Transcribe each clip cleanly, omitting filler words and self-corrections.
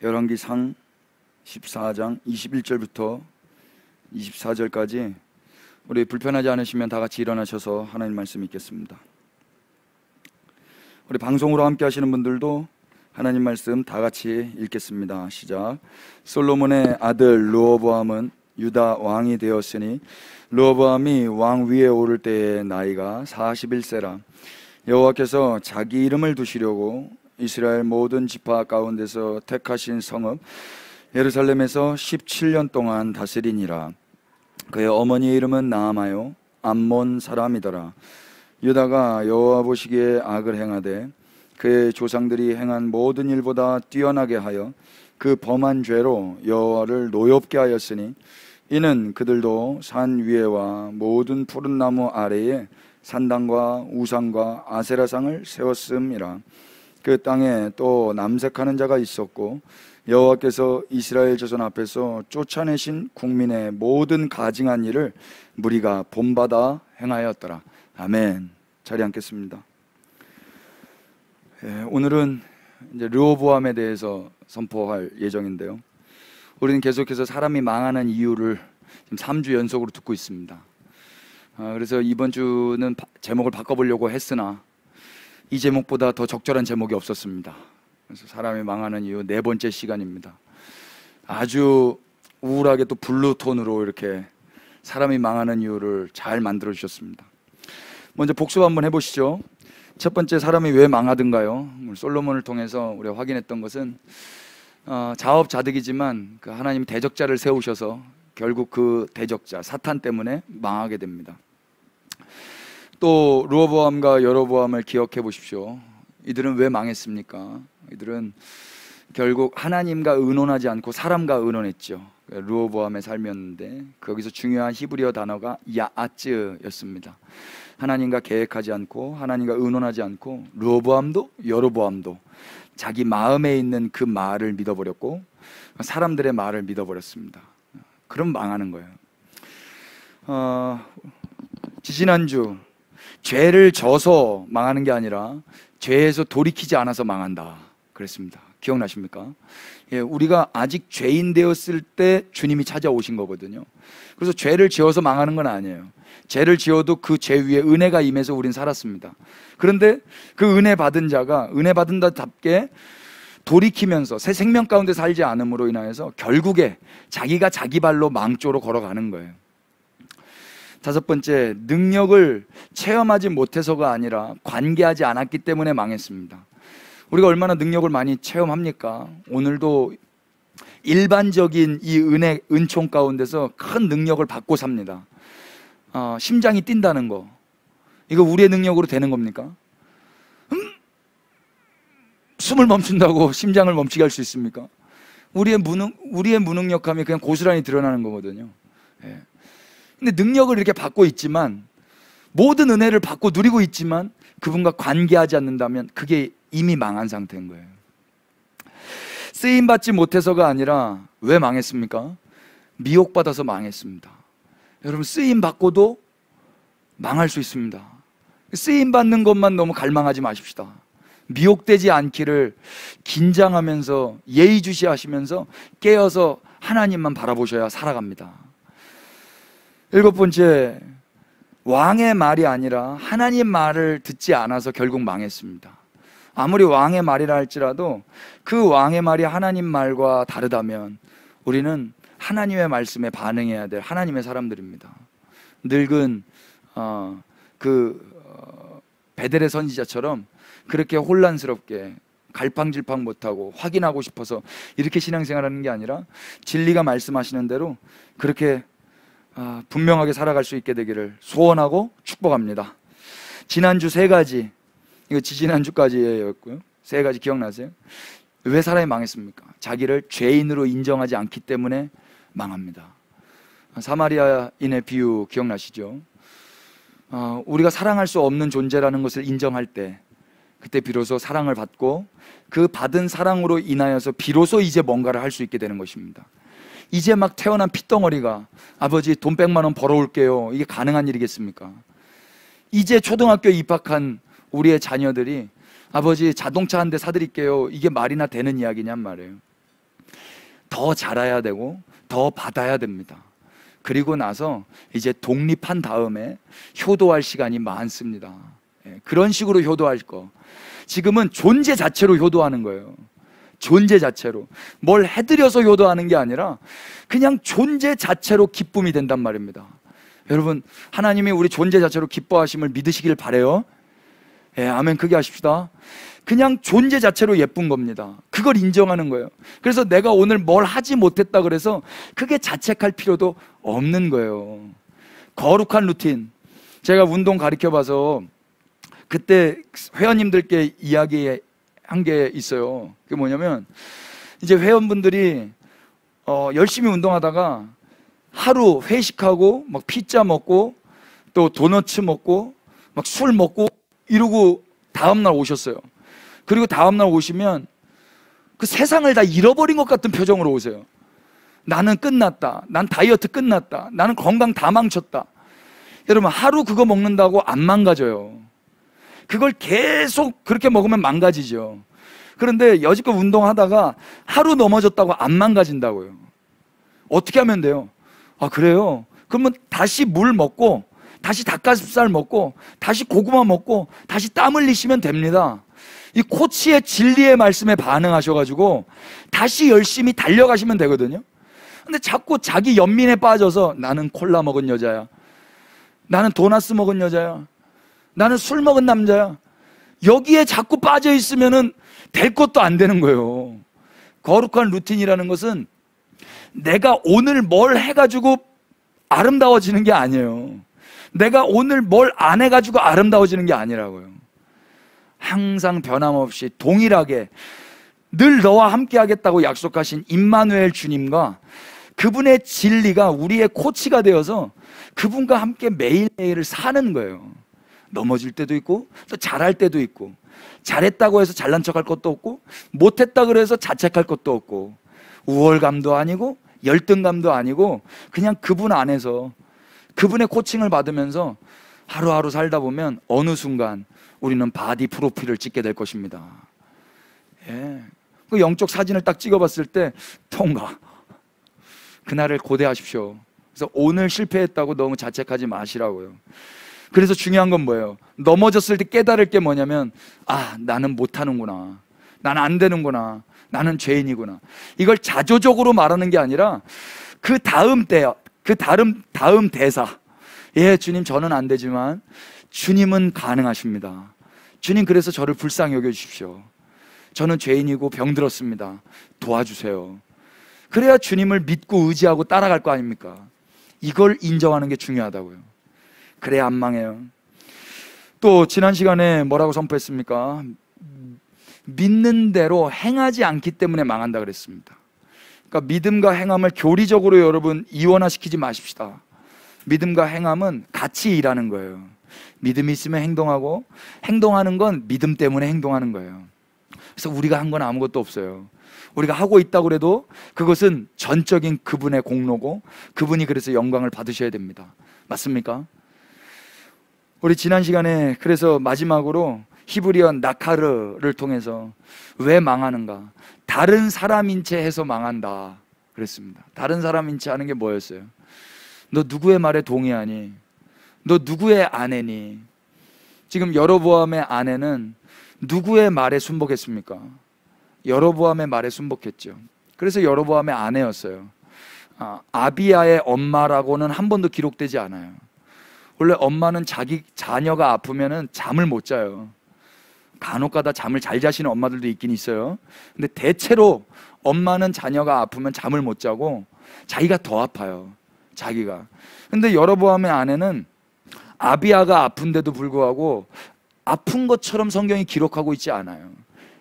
열왕기상 14장 21절부터 24절까지 우리 불편하지 않으시면 다 같이 일어나셔서 하나님 말씀 읽겠습니다. 우리 방송으로 함께 하시는 분들도 하나님 말씀 다 같이 읽겠습니다. 시작. 솔로몬의 아들 르호보암은 유다 왕이 되었으니 르호보암이 왕 위에 오를 때의 나이가 41세라. 여호와께서 자기 이름을 두시려고 이스라엘 모든 지파 가운데서 택하신 성읍 예루살렘에서 17년 동안 다스리니라. 그의 어머니의 이름은 나아마요 암몬 사람이더라. 유다가 여호와 보시기에 악을 행하되 그의 조상들이 행한 모든 일보다 뛰어나게 하여 그 범한 죄로 여호와를 노엽게 하였으니 이는 그들도 산 위에와 모든 푸른 나무 아래에 산당과 우상과 아세라상을 세웠음이라. 그 땅에 또 남색하는 자가 있었고 여호와께서 이스라엘 자손 앞에서 쫓아내신 국민의 모든 가증한 일을 무리가 본받아 행하였더라. 아멘. 자리 앉겠습니다. 오늘은 이제 르호보암에 대해서 선포할 예정인데요. 우리는 계속해서 사람이 망하는 이유를 지금 3주 연속으로 듣고 있습니다. 그래서 이번 주는 제목을 바꿔보려고 했으나 이 제목보다 더 적절한 제목이 없었습니다. 그래서 사람이 망하는 이유 4번째 시간입니다. 아주 우울하게 또 블루톤으로 이렇게 사람이 망하는 이유를 잘 만들어 주셨습니다. 먼저 복습 한번 해보시죠. 첫 번째, 사람이 왜 망하던가요? 솔로몬을 통해서 우리가 확인했던 것은 자업자득이지만 그 하나님 대적자를 세우셔서 결국 그 대적자 사탄 때문에 망하게 됩니다. 또 르호보암과 여로보암을 기억해 보십시오. 이들은 왜 망했습니까? 이들은 결국 하나님과 의논하지 않고 사람과 의논했죠. 르호보암의 삶이었는데 거기서 중요한 히브리어 단어가 야아츠였습니다. 하나님과 계획하지 않고 하나님과 의논하지 않고 르호보암도 여로보암도 자기 마음에 있는 그 말을 믿어버렸고 사람들의 말을 믿어버렸습니다. 그럼 망하는 거예요. 지지난주 죄를 져서 망하는 게 아니라 죄에서 돌이키지 않아서 망한다 그랬습니다. 기억나십니까? 우리가 아직 죄인 되었을 때 주님이 찾아오신 거거든요. 그래서 죄를 지어서 망하는 건 아니에요. 죄를 지어도 그 죄 위에 은혜가 임해서 우린 살았습니다. 그런데 그 은혜 받은 자가 은혜 받은 자답게 돌이키면서 새 생명 가운데 살지 않음으로 인하여서 결국에 자기가 자기 발로 망조로 걸어가는 거예요. 다섯 번째, 능력을 체험하지 못해서가 아니라 관계하지 않았기 때문에 망했습니다. 우리가 얼마나 능력을 많이 체험합니까? 오늘도 일반적인 이 은총 가운데서 큰 능력을 받고 삽니다. 심장이 뛴다는 거, 이거 우리의 능력으로 되는 겁니까? 숨을 멈춘다고 심장을 멈추게 할 수 있습니까? 우리의 무능력함이 그냥 고스란히 드러나는 거거든요. 근데 능력을 이렇게 받고 있지만, 모든 은혜를 받고 누리고 있지만 그분과 관계하지 않는다면 그게 이미 망한 상태인 거예요. 쓰임받지 못해서가 아니라 왜 망했습니까? 미혹받아서 망했습니다. 여러분, 쓰임받고도 망할 수 있습니다. 쓰임받는 것만 너무 갈망하지 마십시다. 미혹되지 않기를 긴장하면서 예의주시하시면서 깨어서 하나님만 바라보셔야 살아갑니다. 7번째, 왕의 말이 아니라 하나님 말을 듣지 않아서 결국 망했습니다. 아무리 왕의 말이라 할지라도 그 왕의 말이 하나님 말과 다르다면 우리는 하나님의 말씀에 반응해야 될 하나님의 사람들입니다. 늙은 베델의 선지자처럼 그렇게 혼란스럽게 갈팡질팡 못하고 확인하고 싶어서 이렇게 신앙생활하는 게 아니라 진리가 말씀하시는 대로 그렇게 분명하게 살아갈 수 있게 되기를 소원하고 축복합니다. 지난주 3가지, 이거 지지난주까지였고요. 3가지 기억나세요? 왜 사람이 망했습니까? 자기를 죄인으로 인정하지 않기 때문에 망합니다. 사마리아인의 비유 기억나시죠? 우리가 사랑할 수 없는 존재라는 것을 인정할 때, 그때 비로소 사랑을 받고 그 받은 사랑으로 인하여서 비로소 이제 뭔가를 할 수 있게 되는 것입니다. 이제 막 태어난 핏덩어리가 아버지 돈 100만 원 벌어올게요, 이게 가능한 일이겠습니까? 이제 초등학교에 입학한 우리의 자녀들이 아버지 자동차 한 대 사드릴게요, 이게 말이나 되는 이야기냔 말이에요. 더 자라야 되고 더 받아야 됩니다. 그리고 나서 이제 독립한 다음에 효도할 시간이 많습니다. 그런 식으로 효도할 거. 지금은 존재 자체로 효도하는 거예요. 존재 자체로. 뭘 해드려서 효도하는 게 아니라 그냥 존재 자체로 기쁨이 된단 말입니다. 여러분, 하나님이 우리 존재 자체로 기뻐하심을 믿으시길 바라요. 아멘. 크게 하십시다. 그냥 존재 자체로 예쁜 겁니다. 그걸 인정하는 거예요. 그래서 내가 오늘 뭘 하지 못했다 그래서 크게 자책할 필요도 없는 거예요. 거룩한 루틴. 제가 운동 가르쳐봐서 그때 회원님들께 이야기한 게 있어요. 그게 뭐냐면, 이제 회원분들이 열심히 운동하다가 하루 회식하고 막 피자 먹고 또 도너츠 먹고 막 술 먹고 이러고 다음날 오셨어요. 그리고 다음날 오시면 그 세상을 다 잃어버린 것 같은 표정으로 오세요. 나는 끝났다. 난 다이어트 끝났다. 나는 건강 다 망쳤다. 여러분, 하루 그거 먹는다고 안 망가져요. 그걸 계속 그렇게 먹으면 망가지죠. 그런데 여지껏 운동하다가 하루 넘어졌다고 안 망가진다고요. 어떻게 하면 돼요? 아, 그래요? 그러면 다시 물 먹고 다시 닭가슴살 먹고 다시 고구마 먹고 다시 땀 흘리시면 됩니다. 이 코치의 진리의 말씀에 반응하셔가지고 다시 열심히 달려가시면 되거든요. 근데 자꾸 자기 연민에 빠져서 나는 콜라 먹은 여자야, 나는 도나스 먹은 여자야, 나는 술 먹은 남자야, 여기에 자꾸 빠져 있으면은 될 것도 안 되는 거예요. 거룩한 루틴이라는 것은 내가 오늘 뭘 해가지고 아름다워지는 게 아니에요. 내가 오늘 뭘 안 해가지고 아름다워지는 게 아니라고요. 항상 변함없이 동일하게 늘 너와 함께 하겠다고 약속하신 임마누엘 주님과 그분의 진리가 우리의 코치가 되어서 그분과 함께 매일매일을 사는 거예요. 넘어질 때도 있고 또 잘할 때도 있고, 잘했다고 해서 잘난 척할 것도 없고 못했다 그래서 자책할 것도 없고, 우월감도 아니고 열등감도 아니고 그냥 그분 안에서 그분의 코칭을 받으면서 하루하루 살다 보면 어느 순간 우리는 바디 프로필을 찍게 될 것입니다. 그 영적 사진을 딱 찍어봤을 때 통과. 그날을 고대하십시오. 그래서 오늘 실패했다고 너무 자책하지 마시라고요. 그래서 중요한 건 뭐예요? 넘어졌을 때 깨달을 게 뭐냐면, 아, 나는 못하는구나, 나는 안 되는구나, 나는 죄인이구나. 이걸 자조적으로 말하는 게 아니라 그 다음 때, 그 다음 대사. 예, 주님, 저는 안 되지만 주님은 가능하십니다. 주님, 그래서 저를 불쌍히 여겨주십시오. 저는 죄인이고 병들었습니다. 도와주세요. 그래야 주님을 믿고 의지하고 따라갈 거 아닙니까? 이걸 인정하는 게 중요하다고요. 그래야 안 망해요. 또 지난 시간에 뭐라고 선포했습니까? 믿는 대로 행하지 않기 때문에 망한다 그랬습니다. 그러니까 믿음과 행함을 교리적으로 여러분 이원화시키지 마십시다. 믿음과 행함은 같이 일하는 거예요. 믿음이 있으면 행동하고, 행동하는 건 믿음 때문에 행동하는 거예요. 그래서 우리가 한 건 아무것도 없어요. 우리가 하고 있다고 해도 그것은 전적인 그분의 공로고 그분이 그래서 영광을 받으셔야 됩니다. 맞습니까? 우리 지난 시간에 그래서 마지막으로 히브리어 나카르를 통해서 왜 망하는가? 다른 사람인 채 해서 망한다 그랬습니다. 다른 사람인 채 하는 게 뭐였어요? 너 누구의 말에 동의하니? 너 누구의 아내니? 지금 여로보암의 아내는 누구의 말에 순복했습니까? 여로보암의 말에 순복했죠. 그래서 여로보암의 아내였어요. 아비야의 엄마라고는 한 번도 기록되지 않아요. 원래 엄마는 자기 자녀가 아프면은 잠을 못 자요. 간혹가다 잠을 잘 자시는 엄마들도 있긴 있어요. 근데 대체로 엄마는 자녀가 아프면 잠을 못 자고 자기가 더 아파요. 자기가. 근데 여로보암의 아내는 아비야가 아픈데도 불구하고 아픈 것처럼 성경이 기록하고 있지 않아요.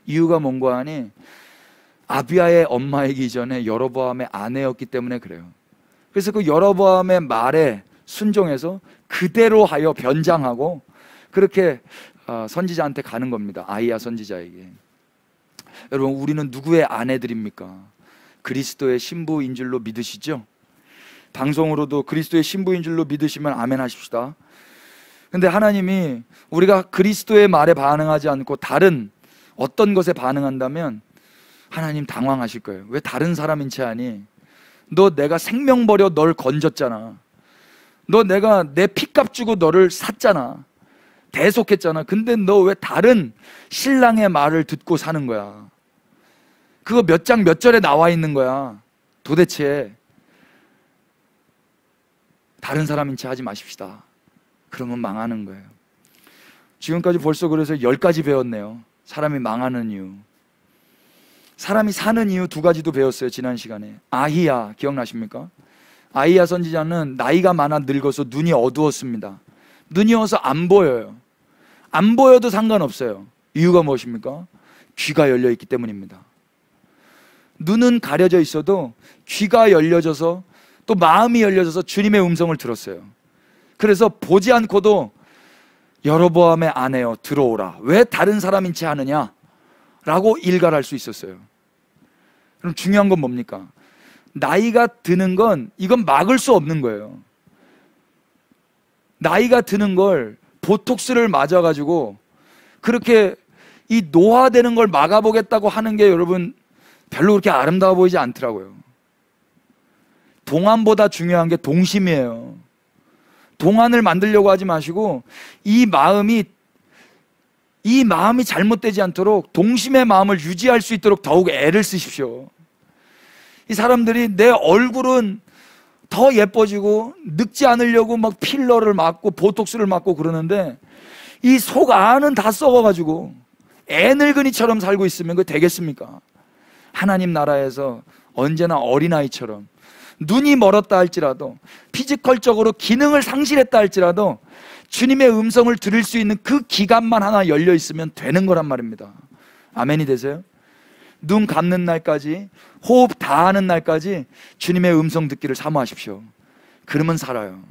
이유가 뭔가 하니 아비야의 엄마이기 전에 여로보암의 아내였기 때문에 그래요. 그래서 그 여로보암의 말에 순종해서 그대로 하여 변장하고 그렇게 선지자한테 가는 겁니다. 아히야 선지자에게. 여러분, 우리는 누구의 아내들입니까? 그리스도의 신부인 줄로 믿으시죠? 방송으로도 그리스도의 신부인 줄로 믿으시면 아멘 하십시다. 근데 하나님이 우리가 그리스도의 말에 반응하지 않고 다른 어떤 것에 반응한다면 하나님 당황하실 거예요. 왜 다른 사람인 채 하니? 너 내가 생명 버려 널 건졌잖아. 너 내가 내 피값 주고 너를 샀잖아. 대속했잖아. 근데 너 왜 다른 신랑의 말을 듣고 사는 거야? 그거 몇 장 몇 절에 나와 있는 거야. 도대체 다른 사람인 채 하지 마십시다. 그러면 망하는 거예요. 지금까지 벌써 그래서 10가지 배웠네요. 사람이 망하는 이유. 사람이 사는 이유 2가지도 배웠어요. 지난 시간에. 아히야 기억나십니까? 아히야 선지자는 나이가 많아 늙어서 눈이 어두웠습니다. 눈이 어서 안 보여요. 안 보여도 상관없어요. 이유가 무엇입니까? 귀가 열려 있기 때문입니다. 눈은 가려져 있어도 귀가 열려져서 또 마음이 열려져서 주님의 음성을 들었어요. 그래서 보지 않고도 여로보암의 아내여 들어오라. 왜 다른 사람인 채 하느냐? 라고 일갈할 수 있었어요. 그럼 중요한 건 뭡니까? 나이가 드는 건 이건 막을 수 없는 거예요. 나이가 드는 걸 보톡스를 맞아가지고 그렇게 이 노화되는 걸 막아보겠다고 하는 게 여러분 별로 그렇게 아름다워 보이지 않더라고요. 동안보다 중요한 게 동심이에요. 동안을 만들려고 하지 마시고 이 마음이 잘못되지 않도록 동심의 마음을 유지할 수 있도록 더욱 애를 쓰십시오. 이 사람들이 내 얼굴은 더 예뻐지고 늙지 않으려고 막 필러를 맞고 보톡스를 맞고 그러는데 이 속 안은 다 썩어가지고 애 늙은이처럼 살고 있으면 그거 되겠습니까? 하나님 나라에서 언제나 어린아이처럼 눈이 멀었다 할지라도 피지컬적으로 기능을 상실했다 할지라도 주님의 음성을 들을 수 있는 그 기관만 하나 열려 있으면 되는 거란 말입니다. 아멘이 되세요? 눈 감는 날까지, 호흡 다 하는 날까지 주님의 음성 듣기를 사모하십시오. 그러면 살아요.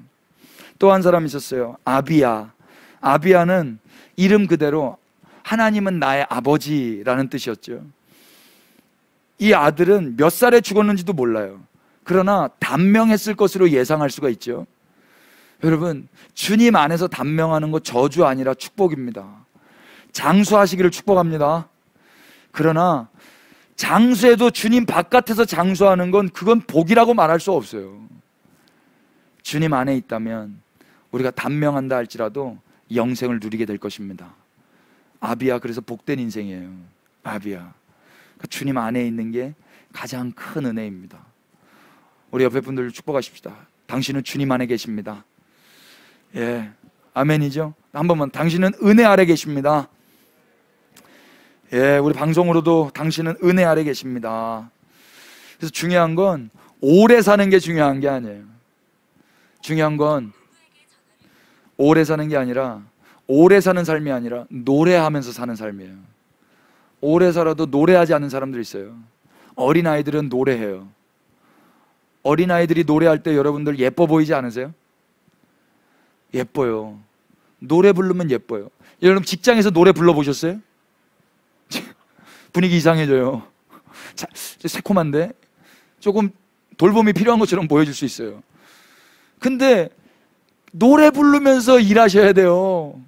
또 한 사람 있었어요. 아비야. 아비야는 이름 그대로 하나님은 나의 아버지라는 뜻이었죠. 이 아들은 몇 살에 죽었는지도 몰라요. 그러나 단명했을 것으로 예상할 수가 있죠. 여러분, 주님 안에서 단명하는 거 저주 아니라 축복입니다. 장수하시기를 축복합니다. 그러나 장수해도 주님 바깥에서 장수하는 건 그건 복이라고 말할 수 없어요. 주님 안에 있다면 우리가 단명한다 할지라도 영생을 누리게 될 것입니다. 아비야, 그래서 복된 인생이에요. 아비야. 주님 안에 있는 게 가장 큰 은혜입니다. 우리 옆에 분들 축복하십시다. 당신은 주님 안에 계십니다. 예, 아멘이죠? 한 번만, 당신은 은혜 아래 계십니다. 예, 우리 방송으로도 당신은 은혜 아래 계십니다. 그래서 중요한 건 오래 사는 게 중요한 게 아니에요. 중요한 건 오래 사는 게 아니라, 오래 사는 삶이 아니라 노래하면서 사는 삶이에요. 오래 살아도 노래하지 않는 사람들 있어요. 어린아이들은 노래해요. 어린아이들이 노래할 때 여러분들 예뻐 보이지 않으세요? 예뻐요. 노래 부르면 예뻐요. 여러분 직장에서 노래 불러보셨어요? 분위기 이상해져요. 자, 새콤한데 조금 돌봄이 필요한 것처럼 보여줄 수 있어요. 근데 노래 부르면서 일하셔야 돼요.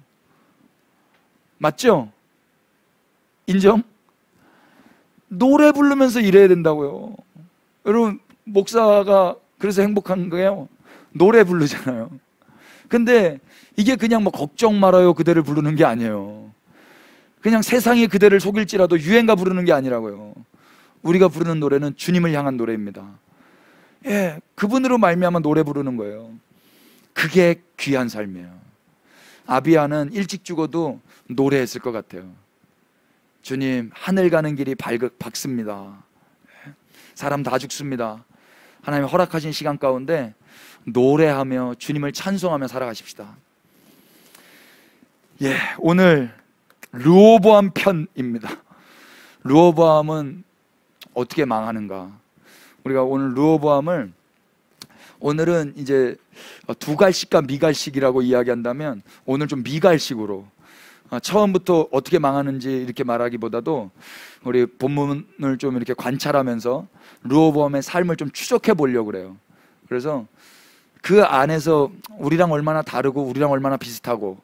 맞죠? 인정? 노래 부르면서 일해야 된다고요. 여러분 목사가 그래서 행복한 거예요. 노래 부르잖아요. 근데 이게 그냥 뭐 걱정 말아요 그대를 부르는 게 아니에요. 그냥 세상이 그대를 속일지라도 유행가 부르는 게 아니라고요. 우리가 부르는 노래는 주님을 향한 노래입니다. 예, 그분으로 말미암아 노래 부르는 거예요. 그게 귀한 삶이에요. 아비야는 일찍 죽어도 노래했을 것 같아요. 주님, 하늘 가는 길이 밝습니다. 사람 다 죽습니다. 하나님 허락하신 시간 가운데 노래하며 주님을 찬송하며 살아가십시다. 예, 오늘 르호보암 편입니다. 르호보암은 어떻게 망하는가? 우리가 오늘 르호보암을 오늘은 이제 두갈식과 미갈식이라고 이야기한다면 오늘 좀 미갈식으로 처음부터 어떻게 망하는지 이렇게 말하기보다도 우리 본문을 좀 이렇게 관찰하면서 르호보암의 삶을 좀 추적해 보려고 그래요. 그래서 그 안에서 우리랑 얼마나 다르고 우리랑 얼마나 비슷하고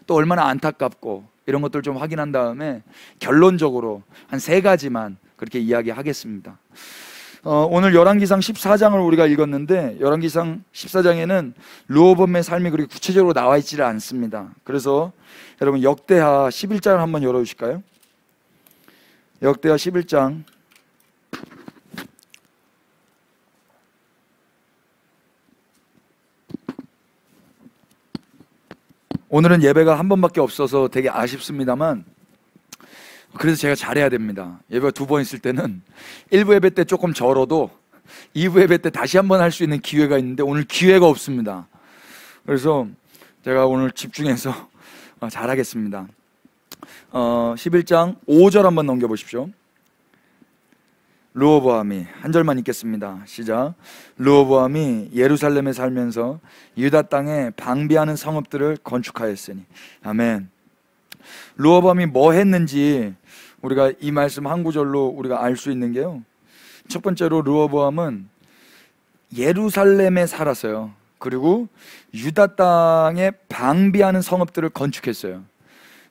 또 얼마나 안타깝고 이런 것들 좀 확인한 다음에 결론적으로 한 3가지만 그렇게 이야기하겠습니다. 오늘 열왕기상 14장을 우리가 읽었는데 열왕기상 14장에는 르호보암의 삶이 그렇게 구체적으로 나와 있지를 않습니다. 그래서 여러분 역대하 11장을 한번 열어주실까요? 역대하 11장. 오늘은 예배가 한 번밖에 없어서 되게 아쉽습니다만 그래서 제가 잘해야 됩니다. 예배가 2번 있을 때는 1부 예배 때 조금 절어도 2부 예배 때 다시 한번 할 수 있는 기회가 있는데 오늘 기회가 없습니다. 그래서 제가 오늘 집중해서 잘하겠습니다. 11장 5절 한번 넘겨보십시오. 르호보암이, 한 절만 읽겠습니다. 시작. 르호보암이 예루살렘에 살면서 유다 땅에 방비하는 성읍들을 건축하였으니. 아멘. 르호보암이 뭐 했는지 우리가 이 말씀 한 구절로 우리가 알 수 있는 게요, 첫 번째로 르호보암은 예루살렘에 살았어요. 그리고 유다 땅에 방비하는 성읍들을 건축했어요.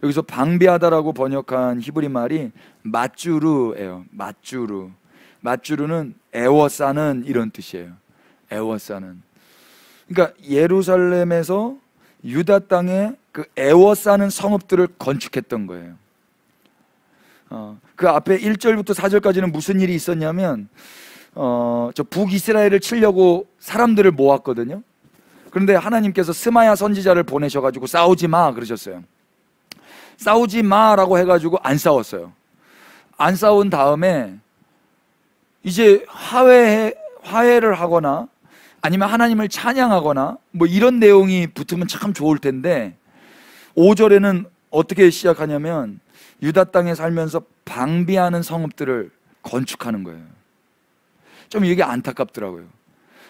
여기서 방비하다라고 번역한 히브리 말이 마쭈르예요. 마쭈르. 마쭈르는 애워싸는 이런 뜻이에요. 애워싸는. 그러니까 예루살렘에서 유다 땅에 그 애워싸는 성읍들을 건축했던 거예요. 그 앞에 1절부터 4절까지는 무슨 일이 있었냐면 저 북이스라엘을 치려고 사람들을 모았거든요. 그런데 하나님께서 스마야 선지자를 보내셔가지고 싸우지 마 그러셨어요. 싸우지 마라고 해가지고 안 싸웠어요. 안 싸운 다음에 이제 화해를 하거나 아니면 하나님을 찬양하거나 뭐 이런 내용이 붙으면 참 좋을 텐데 5절에는 어떻게 시작하냐면 유다 땅에 살면서 방비하는 성읍들을 건축하는 거예요. 좀 이게 안타깝더라고요.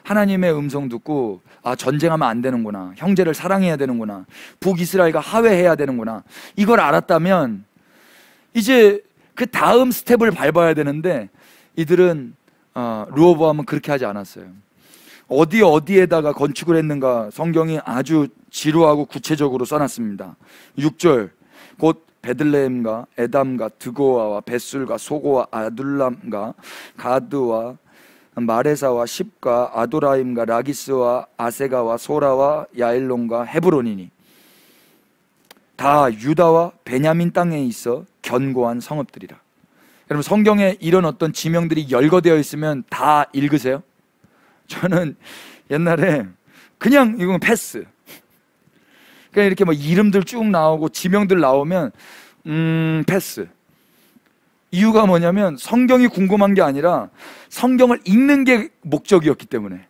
하나님의 음성 듣고 전쟁하면 안 되는구나, 형제를 사랑해야 되는구나, 북이스라엘과 화해해야 되는구나, 이걸 알았다면 이제 그 다음 스텝을 밟아야 되는데 이들은 르호보암은 그렇게 하지 않았어요. 어디에다가 건축을 했는가 성경이 아주 지루하고 구체적으로 써놨습니다. 6절 곧 베들레헴과 에담과 드고아와 벳술과 소고와 아둘람과 가드와 마레사와 십과 아도라임과 라기스와 아세가와 소라와 야일론과 헤브론이니 다 유다와 베냐민 땅에 있어 견고한 성읍들이라. 여러분 성경에 이런 어떤 지명들이 열거되어 있으면 다 읽으세요? 저는 옛날에 그냥 이건 패스. 그냥 이렇게 뭐 이름들 쭉 나오고 지명들 나오면 패스. 이유가 뭐냐면 성경이 궁금한 게 아니라 성경을 읽는 게 목적이었기 때문에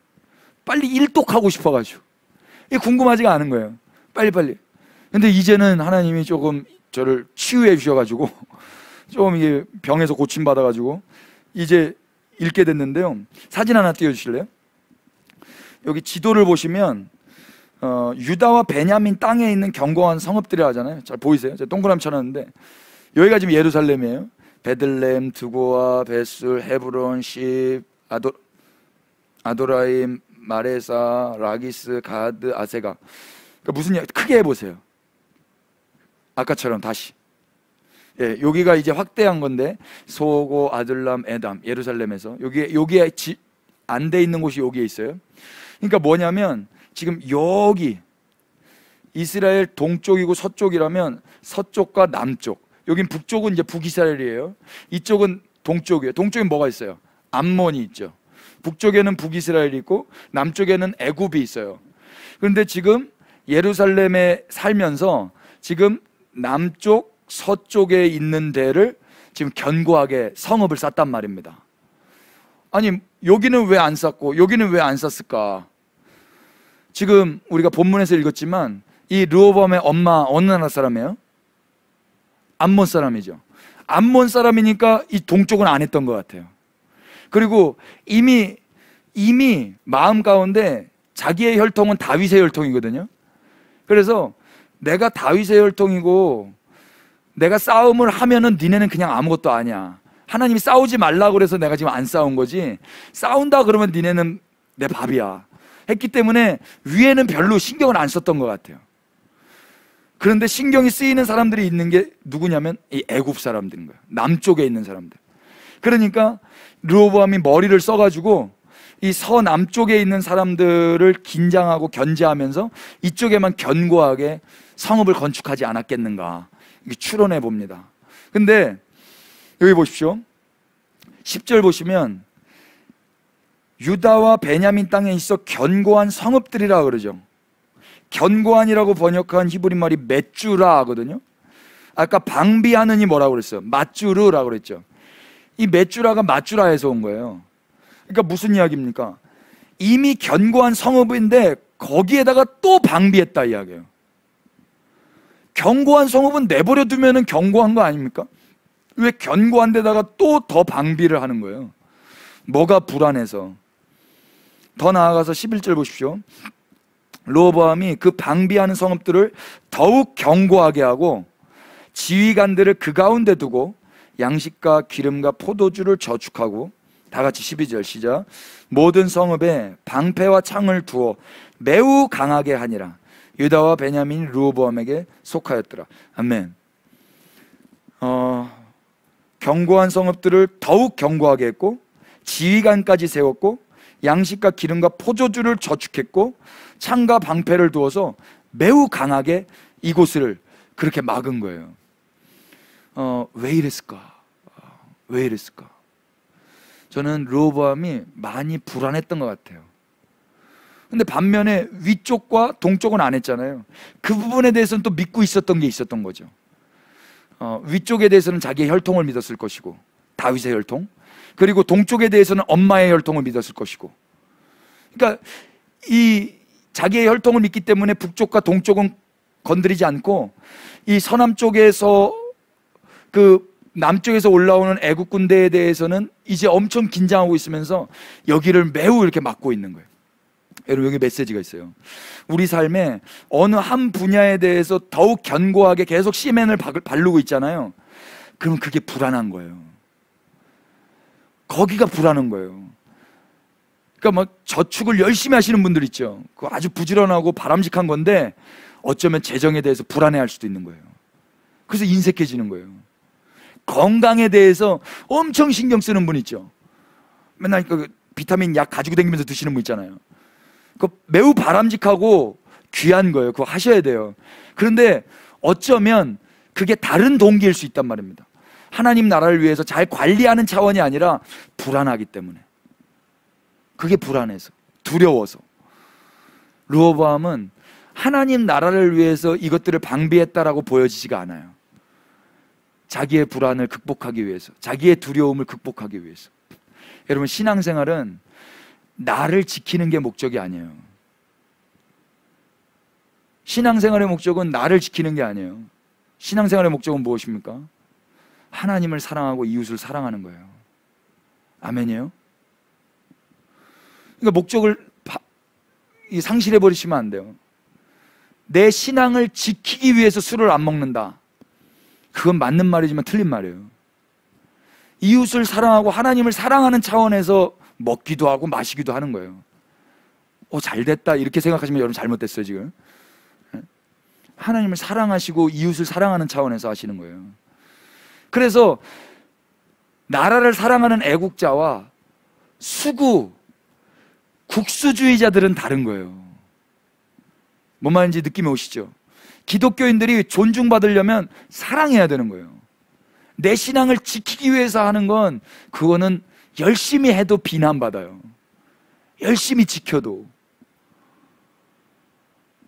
빨리 일독하고 싶어가지고 이게 궁금하지가 않은 거예요. 빨리빨리. 근데 이제는 하나님이 조금 저를 치유해 주셔가지고 좀 이게 병에서 고침받아가지고 이제 읽게 됐는데요. 사진 하나 띄워주실래요? 여기 지도를 보시면 유다와 베냐민 땅에 있는 견고한 성읍들이 하잖아요. 잘 보이세요? 제가 동그라미 쳐놨는데 여기가 지금 예루살렘이에요. 베들레헴, 드고아, 벳술, 헤브론, 십, 아도라임, 마레사, 라기스, 가드, 아세가. 그러니까 무슨 얘기? 크게 해보세요. 아까처럼 다시. 예, 여기가 이제 확대한 건데 소고, 아둘람, 에담, 예루살렘에서 여기에 안 돼 있는 곳이 여기에 있어요. 그러니까 뭐냐면 지금 여기 이스라엘 동쪽이고 서쪽이라면 서쪽과 남쪽, 여긴 북쪽은 이제 북이스라엘이에요. 이쪽은 동쪽이에요. 동쪽엔 뭐가 있어요? 암몬이 있죠. 북쪽에는 북이스라엘이 있고 남쪽에는 애굽이 있어요. 그런데 지금 예루살렘에 살면서 지금 남쪽 서쪽에 있는 데를 지금 견고하게 성읍을 쌓단 말입니다. 아니 여기는 왜 안 쌓고 여기는 왜 안 쌓았을까? 지금 우리가 본문에서 읽었지만 이 르호보암의 엄마 어느 나라 사람이에요? 암몬 사람이죠. 암몬 사람이니까 이 동쪽은 안 했던 것 같아요. 그리고 이미 마음 가운데 자기의 혈통은 다윗의 혈통이거든요. 그래서 내가 다윗의 혈통이고 내가 싸움을 하면은 니네는 그냥 아무것도 아니야. 하나님이 싸우지 말라고 그래서 내가 지금 안 싸운 거지, 싸운다 그러면 니네는 내 밥이야 했기 때문에 위에는 별로 신경을 안 썼던 것 같아요. 그런데 신경이 쓰이는 사람들이 있는 게 누구냐면 이 애굽 사람들인 거예요. 남쪽에 있는 사람들. 그러니까 르호보암이 머리를 써가지고 이 서남쪽에 있는 사람들을 긴장하고 견제하면서 이쪽에만 견고하게 성읍을 건축하지 않았겠는가, 이게 추론해 봅니다. 근데 여기 보십시오. 10절 보시면 유다와 베냐민 땅에 있어 견고한 성읍들이라 그러죠. 견고한이라고 번역한 히브리 말이 맷주라 하거든요. 아까 방비하는이 뭐라고 그랬어요? 맞주르라고 그랬죠. 이 맷주라가 맞주라에서 온 거예요. 그러니까 무슨 이야기입니까? 이미 견고한 성읍인데 거기에다가 또 방비했다 이야기예요. 견고한 성읍은 내버려 두면은 견고한 거 아닙니까? 왜 견고한 데다가 또 더 방비를 하는 거예요? 뭐가 불안해서. 더 나아가서 11절 보십시오. 르호보암이 그 방비하는 성읍들을 더욱 견고하게 하고 지휘관들을 그 가운데 두고 양식과 기름과 포도주를 저축하고, 다 같이 12절 시작. 모든 성읍에 방패와 창을 두어 매우 강하게 하니라. 유다와 베냐민이 르호보암에게 속하였더라. 아멘. 견고한 성읍들을 더욱 견고하게 했고 지휘관까지 세웠고 양식과 기름과 포도주를 저축했고 창과 방패를 두어서 매우 강하게 이곳을 그렇게 막은 거예요. 왜 이랬을까? 왜 이랬을까? 저는 르호보암이 많이 불안했던 것 같아요. 근데 반면에 위쪽과 동쪽은 안 했잖아요. 그 부분에 대해서는 또 믿고 있었던 게 있었던 거죠. 위쪽에 대해서는 자기의 혈통을 믿었을 것이고, 다윗의 혈통. 그리고 동쪽에 대해서는 엄마의 혈통을 믿었을 것이고. 그러니까 이 자기의 혈통을 믿기 때문에 북쪽과 동쪽은 건드리지 않고 이 서남쪽에서 그 남쪽에서 올라오는 애국 군대에 대해서는 이제 엄청 긴장하고 있으면서 여기를 매우 이렇게 막고 있는 거예요. 여러분, 여기 메시지가 있어요. 우리 삶에 어느 한 분야에 대해서 더욱 견고하게 계속 시멘을 바르고 있잖아요. 그럼 그게 불안한 거예요. 거기가 불안한 거예요. 그러니까 막 저축을 열심히 하시는 분들 있죠. 그거 아주 부지런하고 바람직한 건데 어쩌면 재정에 대해서 불안해할 수도 있는 거예요. 그래서 인색해지는 거예요. 건강에 대해서 엄청 신경 쓰는 분 있죠. 맨날 그 비타민 약 가지고 다니면서 드시는 분 있잖아요. 그거 매우 바람직하고 귀한 거예요. 그거 하셔야 돼요. 그런데 어쩌면 그게 다른 동기일 수 있단 말입니다. 하나님 나라를 위해서 잘 관리하는 차원이 아니라 불안하기 때문에. 그게 불안해서, 두려워서. 르호보암은 하나님 나라를 위해서 이것들을 방비했다라고 보여지지가 않아요. 자기의 불안을 극복하기 위해서, 자기의 두려움을 극복하기 위해서. 여러분, 신앙생활은 나를 지키는 게 목적이 아니에요. 신앙생활의 목적은 나를 지키는 게 아니에요. 신앙생활의 목적은 무엇입니까? 하나님을 사랑하고 이웃을 사랑하는 거예요. 아멘이에요? 그러니까 목적을 상실해 버리시면 안 돼요. 내 신앙을 지키기 위해서 술을 안 먹는다. 그건 맞는 말이지만 틀린 말이에요. 이웃을 사랑하고 하나님을 사랑하는 차원에서 먹기도 하고 마시기도 하는 거예요. 잘 됐다 이렇게 생각하시면 여러분 잘못됐어요. 지금 하나님을 사랑하시고 이웃을 사랑하는 차원에서 하시는 거예요. 그래서 나라를 사랑하는 애국자와 수구 국수주의자들은 다른 거예요. 뭔 말인지 느낌이 오시죠? 기독교인들이 존중받으려면 사랑해야 되는 거예요. 내 신앙을 지키기 위해서 하는 건 그거는 열심히 해도 비난받아요. 열심히 지켜도.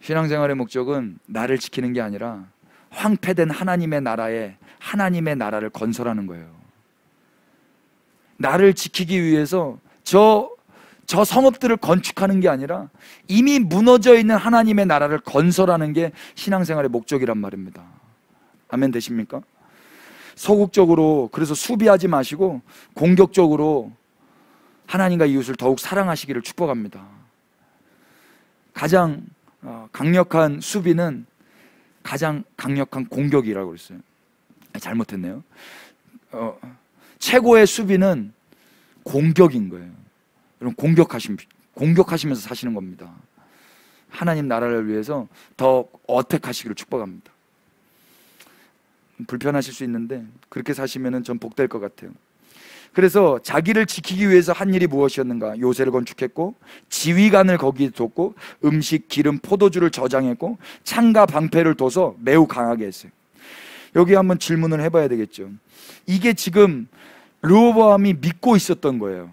신앙생활의 목적은 나를 지키는 게 아니라 황폐된 하나님의 나라에 하나님의 나라를 건설하는 거예요. 나를 지키기 위해서 저 성읍들을 건축하는 게 아니라 이미 무너져 있는 하나님의 나라를 건설하는 게 신앙생활의 목적이란 말입니다. 아멘 되십니까? 소극적으로, 그래서 수비하지 마시고 공격적으로 하나님과 이웃을 더욱 사랑하시기를 축복합니다. 가장 강력한 수비는 가장 강력한 공격이라고 그랬어요. 잘못했네요. 최고의 수비는 공격인 거예요. 여러분, 공격하시면서 사시는 겁니다. 하나님 나라를 위해서 더 어택하시기를 축복합니다. 불편하실 수 있는데 그렇게 사시면 전 복될 것 같아요. 그래서 자기를 지키기 위해서 한 일이 무엇이었는가? 요새를 건축했고 지휘관을 거기에 뒀고 음식, 기름, 포도주를 저장했고 창과 방패를 둬서 매우 강하게 했어요. 여기 한번 질문을 해봐야 되겠죠. 이게 지금 르호보암이 믿고 있었던 거예요.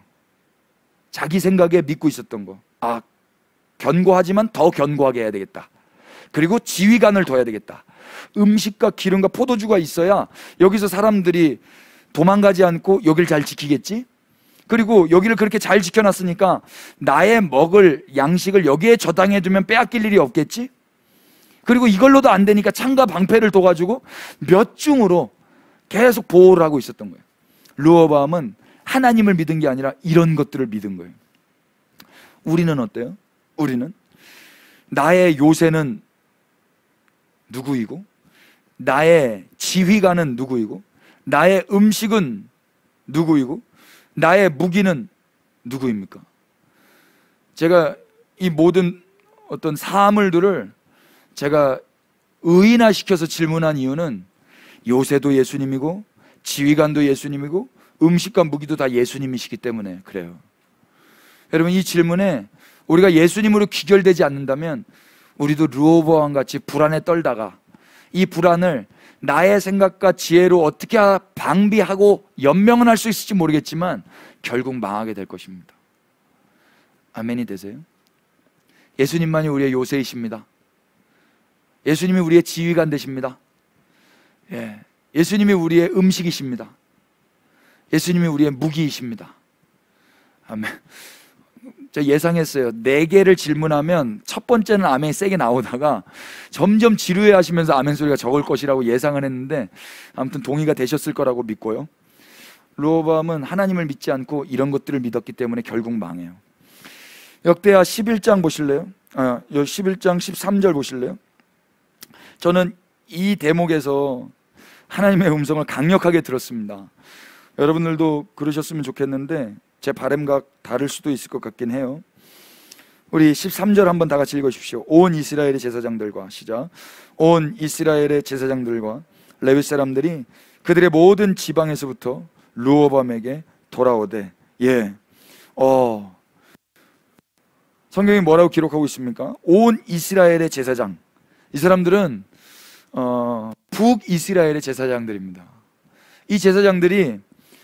자기 생각에 믿고 있었던 거. 아, 견고하지만 더 견고하게 해야 되겠다. 그리고 지휘관을 둬야 되겠다. 음식과 기름과 포도주가 있어야 여기서 사람들이 도망가지 않고 여길 잘 지키겠지? 그리고 여기를 그렇게 잘 지켜놨으니까 나의 먹을 양식을 여기에 저장해 두면 빼앗길 일이 없겠지? 그리고 이걸로도 안 되니까 창과 방패를 둬가지고 몇 중으로 계속 보호를 하고 있었던 거예요. 르호보암은 하나님을 믿은 게 아니라 이런 것들을 믿은 거예요. 우리는 어때요? 우리는 나의 요새는 누구이고, 나의 지휘관은 누구이고, 나의 음식은 누구이고, 나의 무기는 누구입니까? 제가 이 모든 어떤 사물들을 제가 의인화시켜서 질문한 이유는 요새도 예수님이고 지휘관도 예수님이고 음식과 무기도 다 예수님이시기 때문에 그래요. 여러분, 이 질문에 우리가 예수님으로 귀결되지 않는다면 우리도 르호보암 같이 불안에 떨다가 이 불안을 나의 생각과 지혜로 어떻게 방비하고 연명은 할 수 있을지 모르겠지만 결국 망하게 될 것입니다. 아멘이 되세요? 예수님만이 우리의 요새이십니다. 예수님이 우리의 지휘관 되십니다. 예수님이 우리의 음식이십니다. 예수님이 우리의 무기이십니다. 아멘. 제가 예상했어요. 4개를 질문하면 첫 번째는 아멘이 세게 나오다가 점점 지루해 하시면서 아멘 소리가 적을 것이라고 예상을 했는데 아무튼 동의가 되셨을 거라고 믿고요. 르호보암은 하나님을 믿지 않고 이런 것들을 믿었기 때문에 결국 망해요. 역대하 11장 보실래요? 11장 13절 보실래요? 저는 이 대목에서 하나님의 음성을 강력하게 들었습니다. 여러분들도 그러셨으면 좋겠는데 제 바람과 다를 수도 있을 것 같긴 해요. 우리 13절 한번 다 같이 읽어주십시오. 온 이스라엘의 제사장들과, 시작. 온 이스라엘의 제사장들과 레위 사람들이 그들의 모든 지방에서부터 르호보암에게 돌아오되, 성경이 뭐라고 기록하고 있습니까? 온 이스라엘의 제사장. 이 사람들은 북이스라엘의 제사장들입니다. 이 제사장들이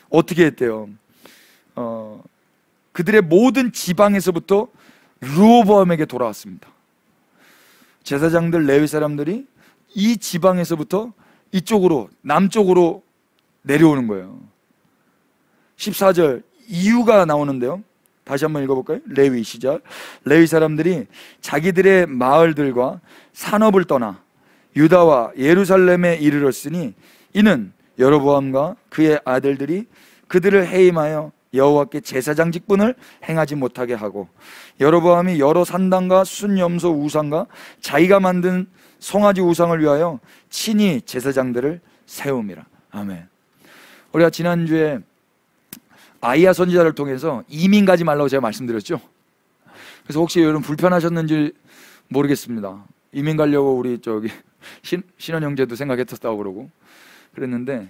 어떻게 했대요? 그들의 모든 지방에서부터 르호보암에게 돌아왔습니다. 제사장들, 레위 사람들이 이 지방에서부터 이쪽으로, 남쪽으로 내려오는 거예요. 14절 이유가 나오는데요. 다시 한번 읽어볼까요? 레위, 시작. 레위 사람들이 자기들의 마을들과 산업을 떠나 유다와 예루살렘에 이르렀으니 이는 여로보암과 그의 아들들이 그들을 해임하여 여호와께 제사장 직분을 행하지 못하게 하고 여로보암이 여러 산당과 순염소 우상과 자기가 만든 송아지 우상을 위하여 친히 제사장들을 세움이라. 아멘. 우리가 지난주에 아이야 선지자를 통해서 이민 가지 말라고 제가 말씀드렸죠. 그래서 혹시 여러분 불편하셨는지 모르겠습니다. 이민 가려고 우리 신원 형제도 생각했었다고 그러고 그랬는데,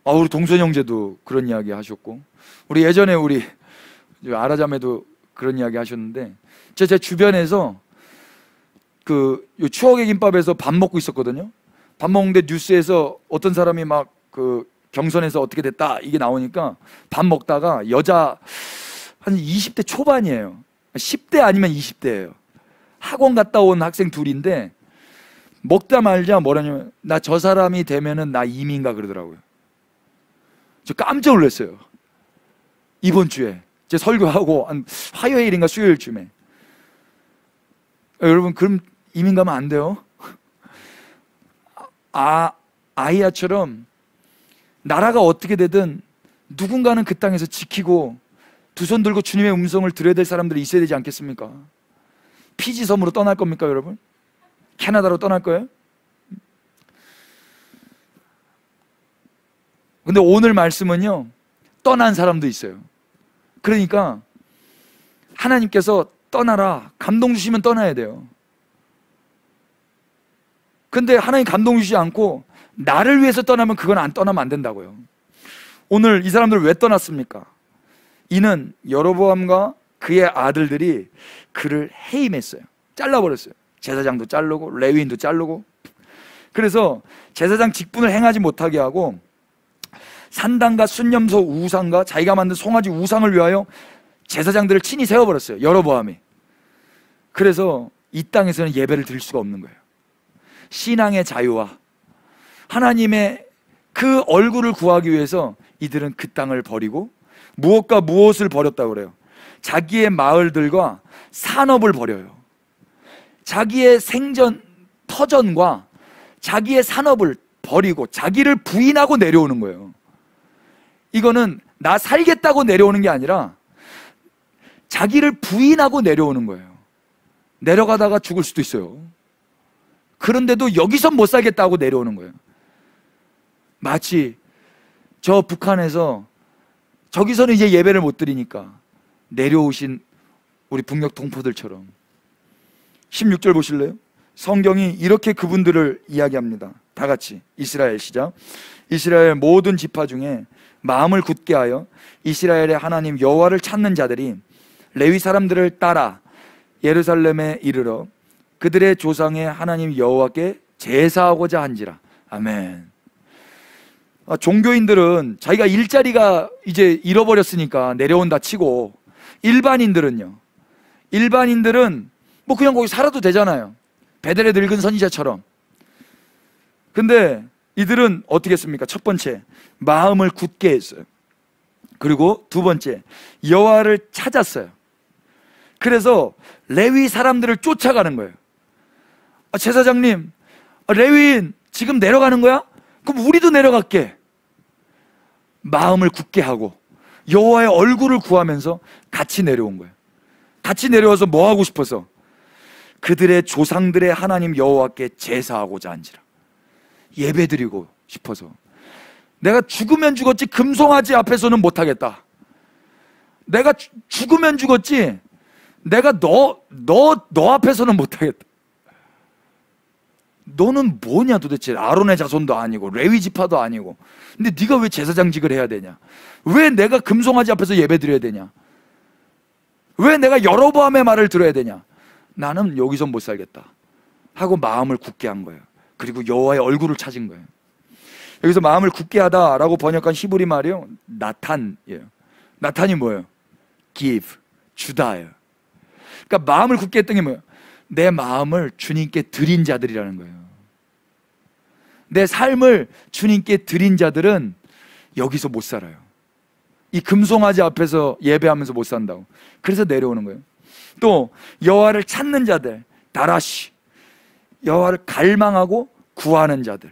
우리 동선 형제도 그런 이야기 하셨고, 우리 예전에 우리 아라자매도 그런 이야기 하셨는데, 제 주변에서 추억의 김밥에서 밥 먹고 있었거든요. 밥 먹는데 뉴스에서 어떤 사람이 막 경선에서 어떻게 됐다 이게 나오니까 밥 먹다가 여자 한 20대 초반이에요. 10대 아니면 20대예요. 학원 갔다 온 학생 둘인데 먹다 말자 뭐라냐면 나 저 사람이 되면은 나 이민가 그러더라고요. 저 깜짝 놀랐어요. 이번 주에 제 설교하고 한 화요일인가 수요일쯤에. 여러분, 그럼 이민 가면 안 돼요. 아이야처럼 나라가 어떻게 되든 누군가는 그 땅에서 지키고 두 손 들고 주님의 음성을 들어야 될 사람들이 있어야 되지 않겠습니까? 피지 섬으로 떠날 겁니까, 여러분? 캐나다로 떠날 거예요? 근데 오늘 말씀은요, 떠난 사람도 있어요. 그러니까 하나님께서 떠나라, 감동 주시면 떠나야 돼요. 근데 하나님 감동 주시지 않고 나를 위해서 떠나면 그건 안 떠나면 안 된다고요. 오늘 이 사람들 왜 떠났습니까? 이는 여로보암과 그의 아들들이 그를 해임했어요. 잘라버렸어요. 제사장도 자르고 레위인도 자르고. 그래서 제사장 직분을 행하지 못하게 하고 산당과 순념소 우상과 자기가 만든 송아지 우상을 위하여 제사장들을 친히 세워버렸어요. 여로보암이. 그래서 이 땅에서는 예배를 드릴 수가 없는 거예요. 신앙의 자유와 하나님의 그 얼굴을 구하기 위해서 이들은 그 땅을 버리고 무엇과 무엇을 버렸다고 그래요? 자기의 마을들과 산업을 버려요. 자기의 생전 터전과 자기의 산업을 버리고 자기를 부인하고 내려오는 거예요. 이거는 나 살겠다고 내려오는 게 아니라 자기를 부인하고 내려오는 거예요. 내려가다가 죽을 수도 있어요. 그런데도 여기선 못 살겠다고 내려오는 거예요. 마치 저 북한에서 저기서는 이제 예배를 못 드리니까 내려오신 우리 북녘 동포들처럼. 16절 보실래요? 성경이 이렇게 그분들을 이야기합니다. 다 같이 이스라엘 시작. 이스라엘 모든 지파 중에 마음을 굳게 하여 이스라엘의 하나님 여호와를 찾는 자들이 레위 사람들을 따라 예루살렘에 이르러 그들의 조상의 하나님 여호와께 제사하고자 한지라. 아멘. 종교인들은 자기가 일자리가 이제 잃어버렸으니까 내려온다 치고, 일반인들은 뭐 그냥 거기 살아도 되잖아요. 베델의 늙은 선지자처럼. 근데 이들은 어떻게 했습니까? 첫 번째, 마음을 굳게 했어요. 그리고 두 번째, 여호와를 찾았어요. 그래서 레위 사람들을 쫓아가는 거예요. 제사장님, 레위인 지금 내려가는 거야? 그럼 우리도 내려갈게. 마음을 굳게 하고 여호와의 얼굴을 구하면서 같이 내려온 거예요. 같이 내려와서 뭐 하고 싶어서? 그들의 조상들의 하나님 여호와께 제사하고자 한지라. 예배드리고 싶어서. 내가 죽으면 죽었지 금송아지 앞에서는 못하겠다. 내가 죽으면 죽었지 내가 너 앞에서는 못하겠다. 너는 뭐냐 도대체. 아론의 자손도 아니고 레위 지파도 아니고. 근데 네가 왜 제사장직을 해야 되냐? 왜 내가 금송아지 앞에서 예배드려야 되냐? 왜 내가 여로보암의 말을 들어야 되냐? 나는 여기서 못 살겠다 하고 마음을 굳게 한 거예요. 그리고 여호와의 얼굴을 찾은 거예요. 여기서 마음을 굳게 하다라고 번역한 히브리 말이요, 나탄이에요. 나탄이 뭐예요? give, 주다예요. 그러니까 마음을 굳게 했던 게 뭐예요? 내 마음을 주님께 드린 자들이라는 거예요. 내 삶을 주님께 드린 자들은 여기서 못 살아요. 이 금송아지 앞에서 예배하면서 못 산다고. 그래서 내려오는 거예요. 또 여호와를 찾는 자들, 다라시, 여호와를 갈망하고 구하는 자들,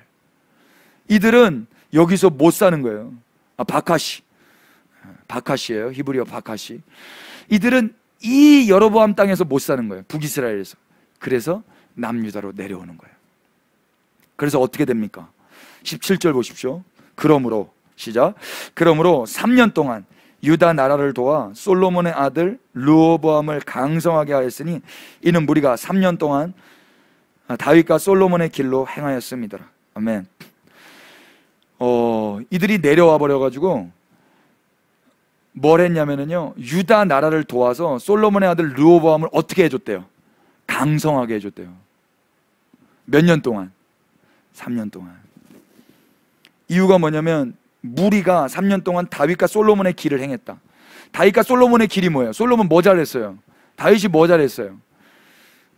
이들은 여기서 못 사는 거예요. 바카시예요. 히브리어 바카시. 이들은 이 여로보암 땅에서 못 사는 거예요. 북이스라엘에서. 그래서 남유다로 내려오는 거예요. 그래서 어떻게 됩니까? 17절 보십시오. 그러므로 시작. 그러므로 3년 동안 유다 나라를 도와 솔로몬의 아들 르호보암을 강성하게 하였으니 이는 무리가 3년 동안 다윗과 솔로몬의 길로 행하였습니다. 아멘. 이들이 내려와 버려가지고 뭘 했냐면요, 유다 나라를 도와서 솔로몬의 아들 르호보암을 어떻게 해줬대요? 강성하게 해줬대요. 몇 년 동안? 3년 동안. 이유가 뭐냐면 무리가 3년 동안 다윗과 솔로몬의 길을 행했다. 다윗과 솔로몬의 길이 뭐예요? 솔로몬 뭐 잘했어요? 다윗이 뭐 잘했어요?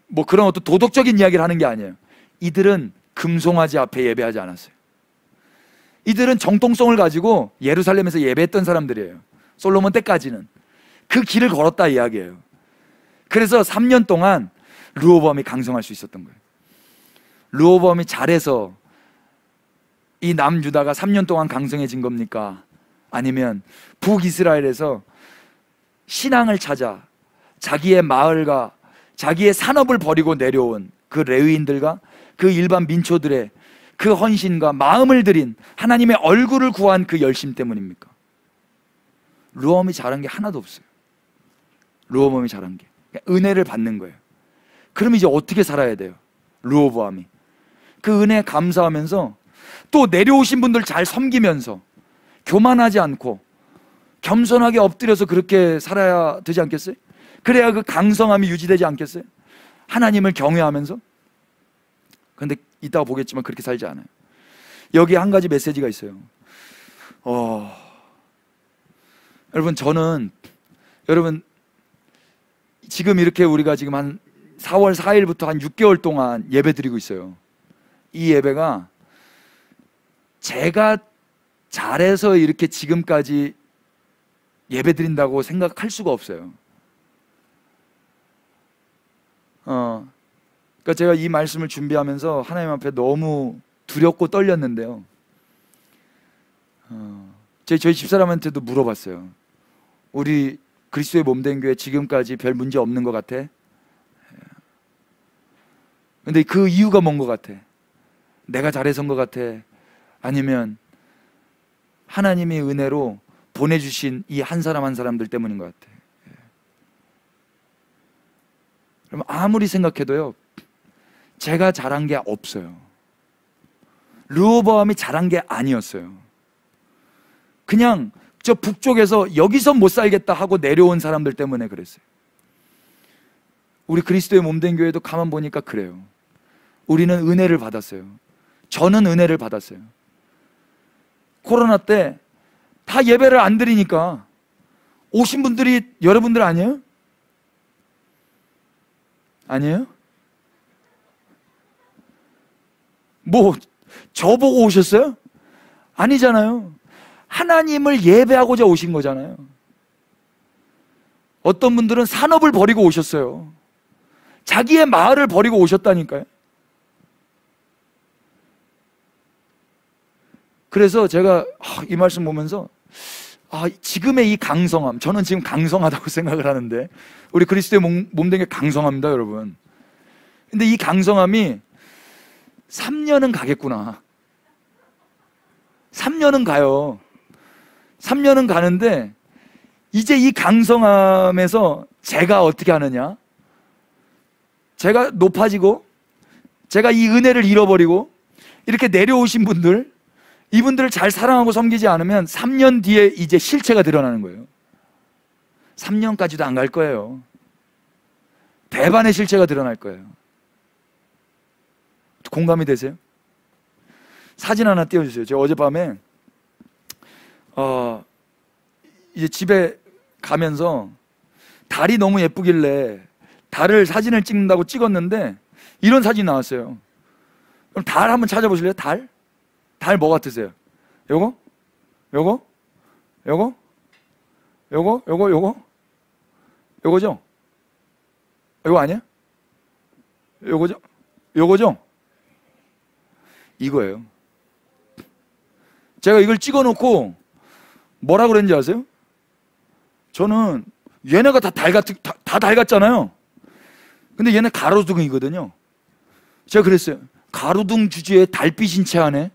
뭐 그런 어떤 도덕적인 이야기를 하는 게 아니에요. 이들은 금송아지 앞에 예배하지 않았어요. 이들은 정통성을 가지고 예루살렘에서 예배했던 사람들이에요. 솔로몬 때까지는 그 길을 걸었다 이야기예요. 그래서 3년 동안 르호보암이 강성할 수 있었던 거예요. 르호보암이 잘해서 이 남유다가 3년 동안 강성해진 겁니까? 아니면 북이스라엘에서 신앙을 찾아 자기의 마을과 자기의 산업을 버리고 내려온 그 레위인들과 그 일반 민초들의 그 헌신과 마음을 들인 하나님의 얼굴을 구한 그 열심 때문입니까? 르호보암이 잘한 게 하나도 없어요. 르호보암이 잘한 게 은혜를 받는 거예요. 그럼 이제 어떻게 살아야 돼요? 르호보암이 그 은혜에 감사하면서 또 내려오신 분들 잘 섬기면서 교만하지 않고 겸손하게 엎드려서 그렇게 살아야 되지 않겠어요? 그래야 그 강성함이 유지되지 않겠어요? 하나님을 경외하면서. 그런데 이따가 보겠지만 그렇게 살지 않아요. 여기에 한 가지 메시지가 있어요. 여러분, 저는 여러분 지금 이렇게 우리가 지금 한 4월 4일부터 한 6개월 동안 예배 드리고 있어요. 이 예배가 제가 잘해서 이렇게 지금까지 예배 드린다고 생각할 수가 없어요. 그러니까 제가 이 말씀을 준비하면서 하나님 앞에 너무 두렵고 떨렸는데요. 저희 집사람한테도 물어봤어요. 우리 그리스도의 몸된 교회 지금까지 별 문제 없는 것 같아? 근데 그 이유가 뭔 것 같아? 내가 잘해서인 것 같아? 아니면 하나님의 은혜로 보내주신 이 한 사람 한 사람들 때문인 것 같아? 그럼 아무리 생각해도요, 제가 잘한 게 없어요. 르호보암이 잘한 게 아니었어요. 그냥 저 북쪽에서 여기서 못 살겠다 하고 내려온 사람들 때문에 그랬어요. 우리 그리스도의 몸된 교회도 가만 보니까 그래요. 우리는 은혜를 받았어요. 저는 은혜를 받았어요. 코로나 때 다 예배를 안 드리니까 오신 분들이 여러분들 아니에요? 아니에요? 뭐 저보고 오셨어요? 아니잖아요. 하나님을 예배하고자 오신 거잖아요. 어떤 분들은 산업을 버리고 오셨어요. 자기의 마을을 버리고 오셨다니까요. 그래서 제가 이 말씀 보면서 지금의 이 강성함, 저는 지금 강성하다고 생각을 하는데 우리 그리스도의 몸된 게 강성합니다, 여러분. 근데 이 강성함이 3년은 가겠구나. 3년은 가요. 3년은 가는데 이제 이 강성함에서 제가 어떻게 하느냐? 제가 높아지고 제가 이 은혜를 잃어버리고 이렇게 내려오신 분들, 이분들을 잘 사랑하고 섬기지 않으면 3년 뒤에 이제 실체가 드러나는 거예요. 3년까지도 안 갈 거예요. 대반의 실체가 드러날 거예요. 공감이 되세요? 사진 하나 띄워주세요. 제가 어젯밤에 이제 집에 가면서 달이 너무 예쁘길래 달을 사진을 찍는다고 찍었는데 이런 사진이 나왔어요. 그럼 달 한번 찾아보실래요? 달? 달 뭐 같으세요? 요거? 요거? 요거? 요거? 요거? 요거? 요거죠? 요거 아니야? 요거죠? 요거죠? 이거예요. 제가 이걸 찍어놓고 뭐라 그랬는지 아세요? 저는 얘네가 다 달 같잖아요. 근데 얘네 가로등이거든요. 제가 그랬어요. 가로등 주제에 달빛인 채 하네.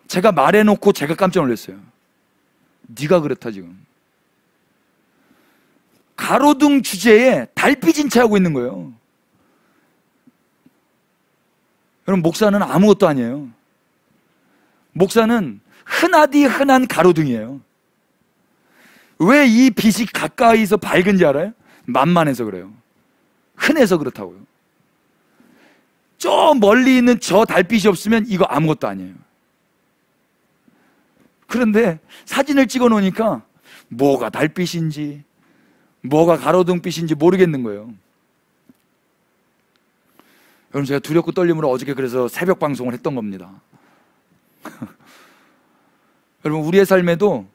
제가 말해놓고 제가 깜짝 놀랐어요. 네가 그렇다 지금. 가로등 주제에 달빛인 채 하고 있는 거예요. 여러분, 목사는 아무것도 아니에요. 목사는 흔하디 흔한 가로등이에요. 왜 이 빛이 가까이서 밝은지 알아요? 만만해서 그래요. 흔해서 그렇다고요. 저 멀리 있는 저 달빛이 없으면 이거 아무것도 아니에요. 그런데 사진을 찍어 놓으니까 뭐가 달빛인지 뭐가 가로등빛인지 모르겠는 거예요. 여러분, 제가 두렵고 떨림으로 어저께 그래서 새벽 방송을 했던 겁니다. 여러분, 우리의 삶에도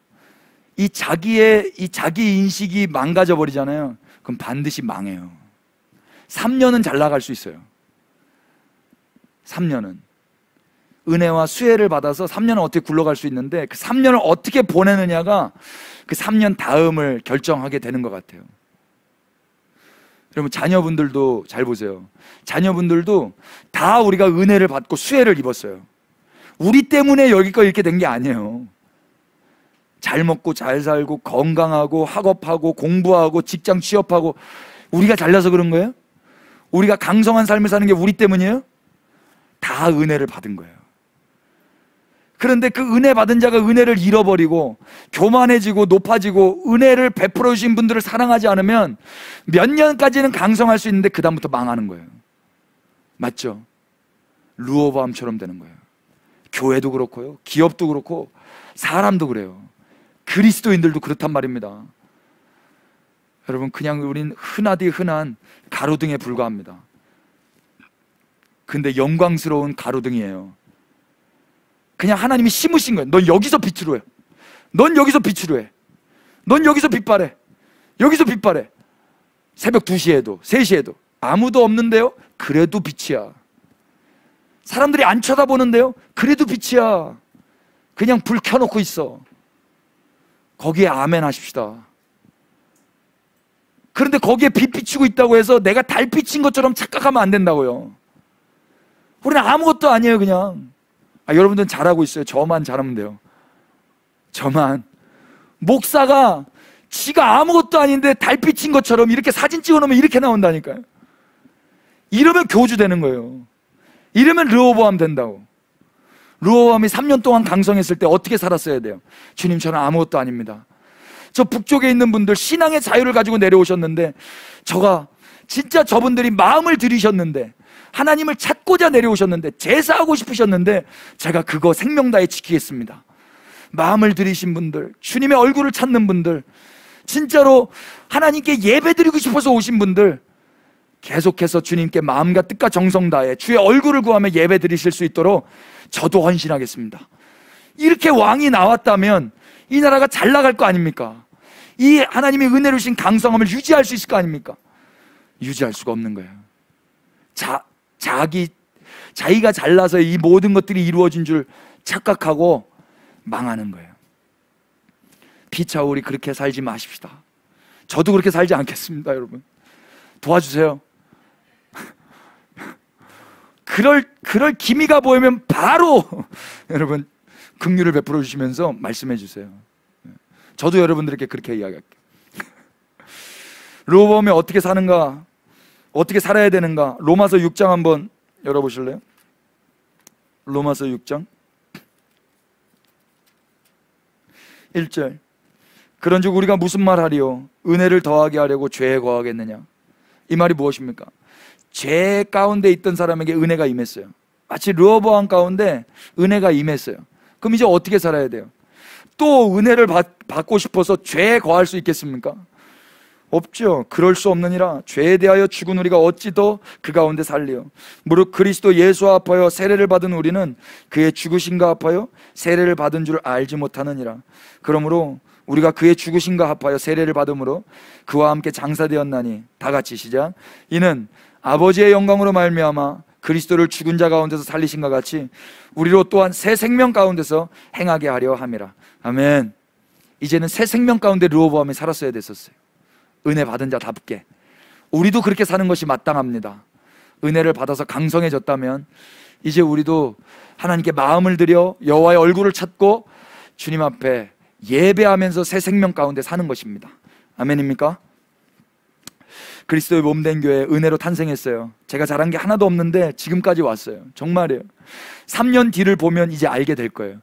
이 자기 인식이 망가져 버리잖아요. 그럼 반드시 망해요. 3년은 잘 나갈 수 있어요. 3년은 은혜와 수혜를 받아서 3년은 어떻게 굴러갈 수 있는데 그 3년을 어떻게 보내느냐가 그 3년 다음을 결정하게 되는 것 같아요. 여러분, 자녀분들도 잘 보세요. 자녀분들도 다 우리가 은혜를 받고 수혜를 입었어요. 우리 때문에 여기까지 이렇게 된 게 아니에요. 잘 먹고 잘 살고 건강하고 학업하고 공부하고 직장 취업하고 우리가 잘나서 그런 거예요? 우리가 강성한 삶을 사는 게 우리 때문이에요? 다 은혜를 받은 거예요. 그런데 그 은혜 받은 자가 은혜를 잃어버리고 교만해지고 높아지고 은혜를 베풀어 주신 분들을 사랑하지 않으면 몇 년까지는 강성할 수 있는데 그 다음부터 망하는 거예요. 맞죠? 르호보암처럼 되는 거예요. 교회도 그렇고요, 기업도 그렇고 사람도 그래요. 그리스도인들도 그렇단 말입니다. 여러분, 그냥 우린 흔하디 흔한 가로등에 불과합니다. 근데 영광스러운 가로등이에요. 그냥 하나님이 심으신 거예요. 넌 여기서 빛으로 해. 넌 여기서 빛으로 해. 넌 여기서 빛발해. 여기서 빛발해. 새벽 2시에도 3시에도 아무도 없는데요? 그래도 빛이야. 사람들이 안 쳐다보는데요? 그래도 빛이야. 그냥 불 켜놓고 있어. 거기에 아멘 하십시다. 그런데 거기에 빛 비추고 있다고 해서 내가 달빛인 것처럼 착각하면 안 된다고요. 우리는 아무것도 아니에요. 그냥 여러분들은 잘하고 있어요. 저만 잘하면 돼요. 저만. 목사가 지가 아무것도 아닌데 달빛인 것처럼 이렇게 사진 찍어놓으면 이렇게 나온다니까요. 이러면 교주 되는 거예요. 이러면 르호보암 된다고. 르호보암이 3년 동안 강성했을 때 어떻게 살았어야 돼요? 주님, 저는 아무것도 아닙니다. 저 북쪽에 있는 분들 신앙의 자유를 가지고 내려오셨는데, 진짜 저분들이 마음을 들이셨는데, 하나님을 찾고자 내려오셨는데, 제사하고 싶으셨는데, 제가 그거 생명 다해 지키겠습니다. 마음을 들이신 분들, 주님의 얼굴을 찾는 분들, 진짜로 하나님께 예배드리고 싶어서 오신 분들, 계속해서 주님께 마음과 뜻과 정성 다해 주의 얼굴을 구하며 예배드리실 수 있도록 저도 헌신하겠습니다. 이렇게 왕이 나왔다면 이 나라가 잘 나갈 거 아닙니까? 이 하나님이 은혜로 주신 강성함을 유지할 수 있을 거 아닙니까? 유지할 수가 없는 거예요. 자기가 잘나서 이 모든 것들이 이루어진 줄 착각하고 망하는 거예요. 피차 우리 그렇게 살지 마십시다. 저도 그렇게 살지 않겠습니다. 여러분, 도와주세요. 그럴 기미가 보이면 바로 여러분 긍휼을 베풀어 주시면서 말씀해 주세요. 저도 여러분들에게 그렇게 이야기할게요. 르호보암이 어떻게 사는가, 어떻게 살아야 되는가, 로마서 6장 한번 열어보실래요? 로마서 6장 1절. 그런즉 우리가 무슨 말 하리요? 은혜를 더하게 하려고 죄에 거하겠느냐? 이 말이 무엇입니까? 죄 가운데 있던 사람에게 은혜가 임했어요. 마치 르호보암 가운데 은혜가 임했어요. 그럼 이제 어떻게 살아야 돼요? 또 은혜를 받고 싶어서 죄에 거할 수 있겠습니까? 없죠. 그럴 수 없느니라. 죄에 대하여 죽은 우리가 어찌 더 그 가운데 살리요? 무릇 그리스도 예수와 합하여 세례를 받은 우리는 그의 죽으심과 합하여 세례를 받은 줄 알지 못하느니라. 그러므로 우리가 그의 죽으심과 합하여 세례를 받음으로 그와 함께 장사되었나니, 다 같이 시작. 이는 아버지의 영광으로 말미암아 그리스도를 죽은 자 가운데서 살리신과 같이 우리로 또한 새 생명 가운데서 행하게 하려 함이라. 아멘. 이제는 새 생명 가운데 르호보암이 살았어야 됐었어요. 은혜 받은 자답게. 우리도 그렇게 사는 것이 마땅합니다. 은혜를 받아서 강성해졌다면 이제 우리도 하나님께 마음을 들여 여호와의 얼굴을 찾고 주님 앞에 예배하면서 새 생명 가운데 사는 것입니다. 아멘입니까? 그리스도의 몸된 교회 은혜로 탄생했어요. 제가 잘한 게 하나도 없는데 지금까지 왔어요. 정말이에요. 3년 뒤를 보면 이제 알게 될 거예요.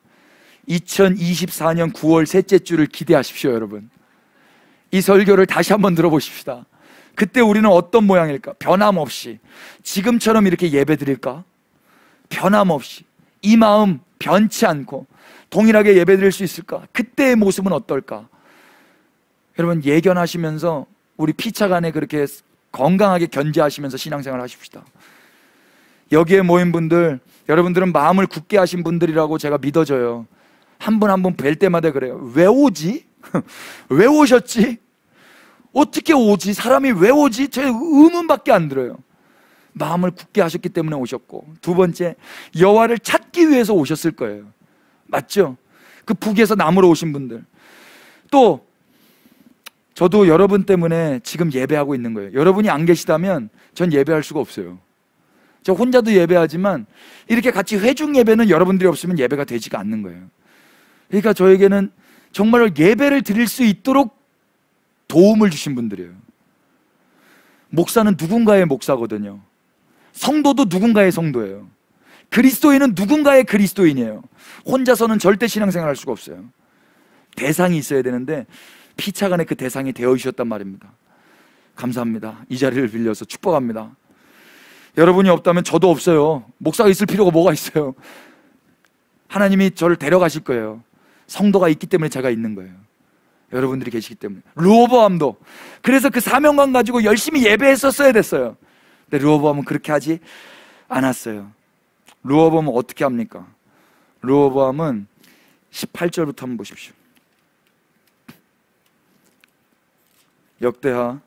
2024년 9월 셋째 주를 기대하십시오. 여러분, 이 설교를 다시 한번 들어보십시다. 그때 우리는 어떤 모양일까? 변함없이 지금처럼 이렇게 예배드릴까? 변함없이 이 마음 변치 않고 동일하게 예배드릴 수 있을까? 그때의 모습은 어떨까? 여러분, 예견하시면서 우리 피차간에 그렇게 건강하게 견제하시면서 신앙생활 하십시다. 여기에 모인 분들, 여러분들은 마음을 굳게 하신 분들이라고 제가 믿어져요. 한 분 한 분 뵐 때마다 그래요. 왜 오지? 왜 오셨지? 어떻게 오지? 사람이 왜 오지? 제 의문밖에 안 들어요. 마음을 굳게 하셨기 때문에 오셨고, 두 번째, 여호와를 찾기 위해서 오셨을 거예요. 맞죠? 그 북에서 남으로 오신 분들. 또 저도 여러분 때문에 지금 예배하고 있는 거예요. 여러분이 안 계시다면 전 예배할 수가 없어요. 저 혼자도 예배하지만 이렇게 같이 회중 예배는 여러분들이 없으면 예배가 되지가 않는 거예요. 그러니까 저에게는 정말로 예배를 드릴 수 있도록 도움을 주신 분들이에요. 목사는 누군가의 목사거든요. 성도도 누군가의 성도예요. 그리스도인은 누군가의 그리스도인이에요. 혼자서는 절대 신앙생활 할 수가 없어요. 대상이 있어야 되는데 피차간에 그 대상이 되어주셨단 말입니다. 감사합니다. 이 자리를 빌려서 축복합니다. 여러분이 없다면 저도 없어요. 목사가 있을 필요가 뭐가 있어요. 하나님이 저를 데려가실 거예요. 성도가 있기 때문에 제가 있는 거예요. 여러분들이 계시기 때문에. 르호보암도 그래서 그 사명감 가지고 열심히 예배했었어야 됐어요. 근데 르호보암은 그렇게 하지 않았어요. 르호보암은 어떻게 합니까? 르호보암은 18절부터 한번 보십시오. 역대하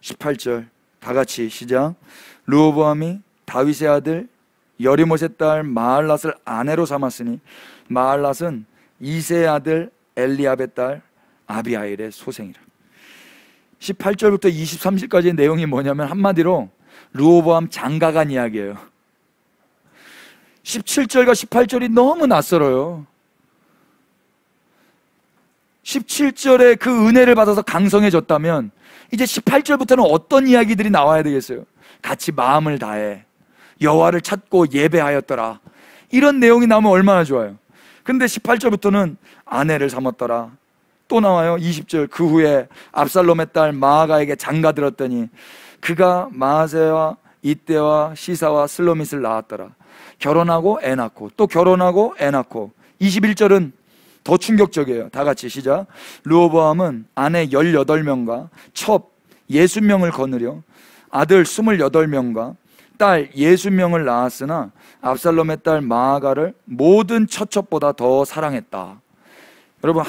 18절 다 같이 시작. 르호보암이 다윗의 아들 여리못의 딸 마할랏을 아내로 삼았으니 마할랏은 이새의 아들 엘리압의 딸 아비하일의 소생이라. 18절부터 23절까지의 내용이 뭐냐면 한마디로 르호보암 장가간 이야기예요. 17절과 18절이 너무 낯설어요. 17절에 그 은혜를 받아서 강성해졌다면 이제 18절부터는 어떤 이야기들이 나와야 되겠어요? 같이 마음을 다해 여호와를 찾고 예배하였더라. 이런 내용이 나오면 얼마나 좋아요. 근데 18절부터는 아내를 삼았더라. 또 나와요. 20절 그 후에 압살롬의 딸 마아가에게 장가들었더니 그가 마아세와 이때와 시사와 슬로밋을 낳았더라. 결혼하고 애 낳고 또 결혼하고 애 낳고. 21절은 더 충격적이에요. 다 같이 시작. 르호보암은 아내 18명과 첩 60명을 거느려 아들 28명과 딸 60명을 낳았으나 압살롬의 딸 마아가를 모든 처첩보다 더 사랑했다. 여러분,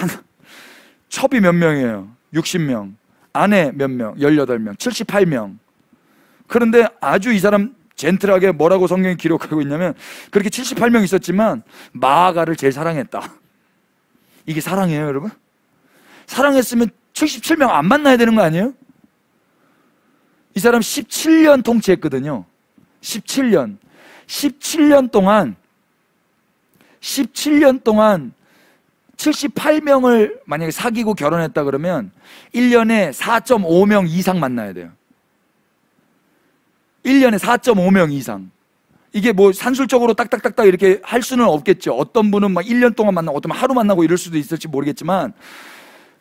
첩이 몇 명이에요? 60명. 아내 몇 명? 18명. 78명. 그런데 아주 이 사람 젠틀하게 뭐라고 성경이 기록하고 있냐면 그렇게 78명 있었지만 마아가를 제일 사랑했다. 이게 사랑이에요, 여러분? 사랑했으면 77명 안 만나야 되는 거 아니에요? 이 사람 17년 통치했거든요. 17년 동안 78명을 만약에 사귀고 결혼했다 그러면 1년에 4.5명 이상 만나야 돼요. 1년에 4.5명 이상. 이게 뭐 산술적으로 딱딱딱딱 이렇게 할 수는 없겠죠. 어떤 분은 막 1년 동안 만나고 어떤 분은 하루 만나고 이럴 수도 있을지 모르겠지만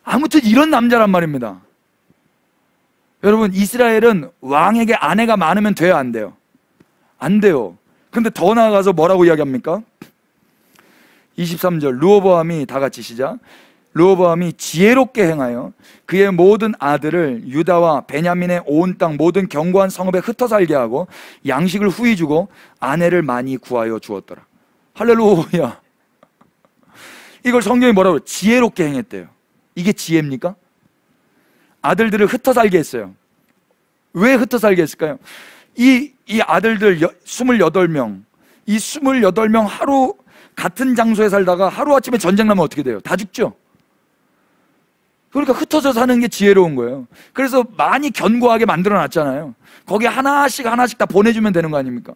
아무튼 이런 남자란 말입니다. 여러분, 이스라엘은 왕에게 아내가 많으면 돼요, 안 돼요? 안 돼요. 근데 더 나아가서 뭐라고 이야기합니까? 23절 르호보암이 다 같이 시작. 르호보암이 지혜롭게 행하여 그의 모든 아들을 유다와 베냐민의 온 땅 모든 견고한 성읍에 흩어 살게 하고 양식을 후히 주고 아내를 많이 구하여 주었더라. 할렐루야. 이걸 성경이 뭐라고? 지혜롭게 행했대요. 이게 지혜입니까? 아들들을 흩어 살게 했어요. 왜 흩어 살게 했을까요? 이 아들들 28명, 이 28명 하루 같은 장소에 살다가 하루아침에 전쟁 나면 어떻게 돼요? 다 죽죠? 그러니까 흩어져 사는 게 지혜로운 거예요. 그래서 많이 견고하게 만들어 놨잖아요. 거기 하나씩 다 보내주면 되는 거 아닙니까?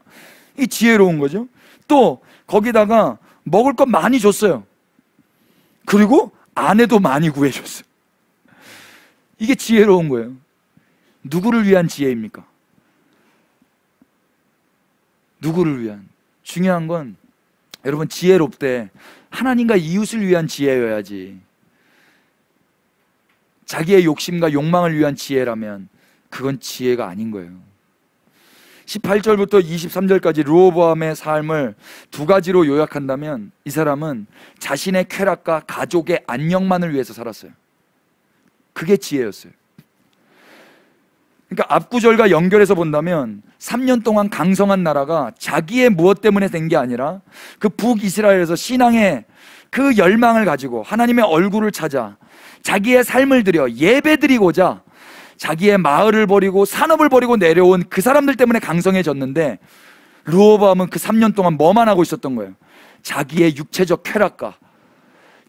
이 지혜로운 거죠. 또 거기다가 먹을 것 많이 줬어요. 그리고 아내도 많이 구해줬어요. 이게 지혜로운 거예요. 누구를 위한 지혜입니까? 누구를 위한? 중요한 건 여러분, 지혜롭되 하나님과 이웃을 위한 지혜여야지. 자기의 욕심과 욕망을 위한 지혜라면 그건 지혜가 아닌 거예요. 18절부터 23절까지 르호보암의 삶을 두 가지로 요약한다면 이 사람은 자신의 쾌락과 가족의 안녕만을 위해서 살았어요. 그게 지혜였어요. 그러니까 앞구절과 연결해서 본다면 3년 동안 강성한 나라가 자기의 무엇 때문에 된 게 아니라 그 북이스라엘에서 신앙의 그 열망을 가지고 하나님의 얼굴을 찾아 자기의 삶을 들여 예배드리고자 자기의 마을을 버리고 산업을 버리고 내려온 그 사람들 때문에 강성해졌는데 르호보암은 그 3년 동안 뭐만 하고 있었던 거예요? 자기의 육체적 쾌락과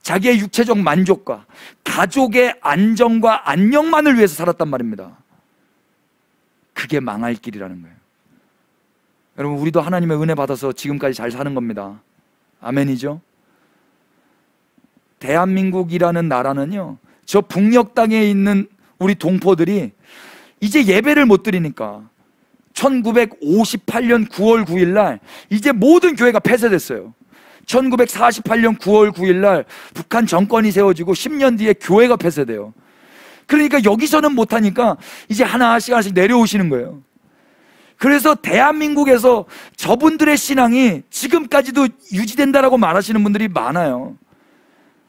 자기의 육체적 만족과 가족의 안정과 안녕만을 위해서 살았단 말입니다. 그게 망할 길이라는 거예요. 여러분, 우리도 하나님의 은혜 받아서 지금까지 잘 사는 겁니다. 아멘이죠? 대한민국이라는 나라는요, 저 북녘 땅에 있는 우리 동포들이 이제 예배를 못 드리니까 1958년 9월 9일 날 이제 모든 교회가 폐쇄됐어요. 1948년 9월 9일 날 북한 정권이 세워지고 10년 뒤에 교회가 폐쇄돼요. 그러니까 여기서는 못하니까 이제 하나씩 하나씩 내려오시는 거예요. 그래서 대한민국에서 저분들의 신앙이 지금까지도 유지된다라고 말하시는 분들이 많아요.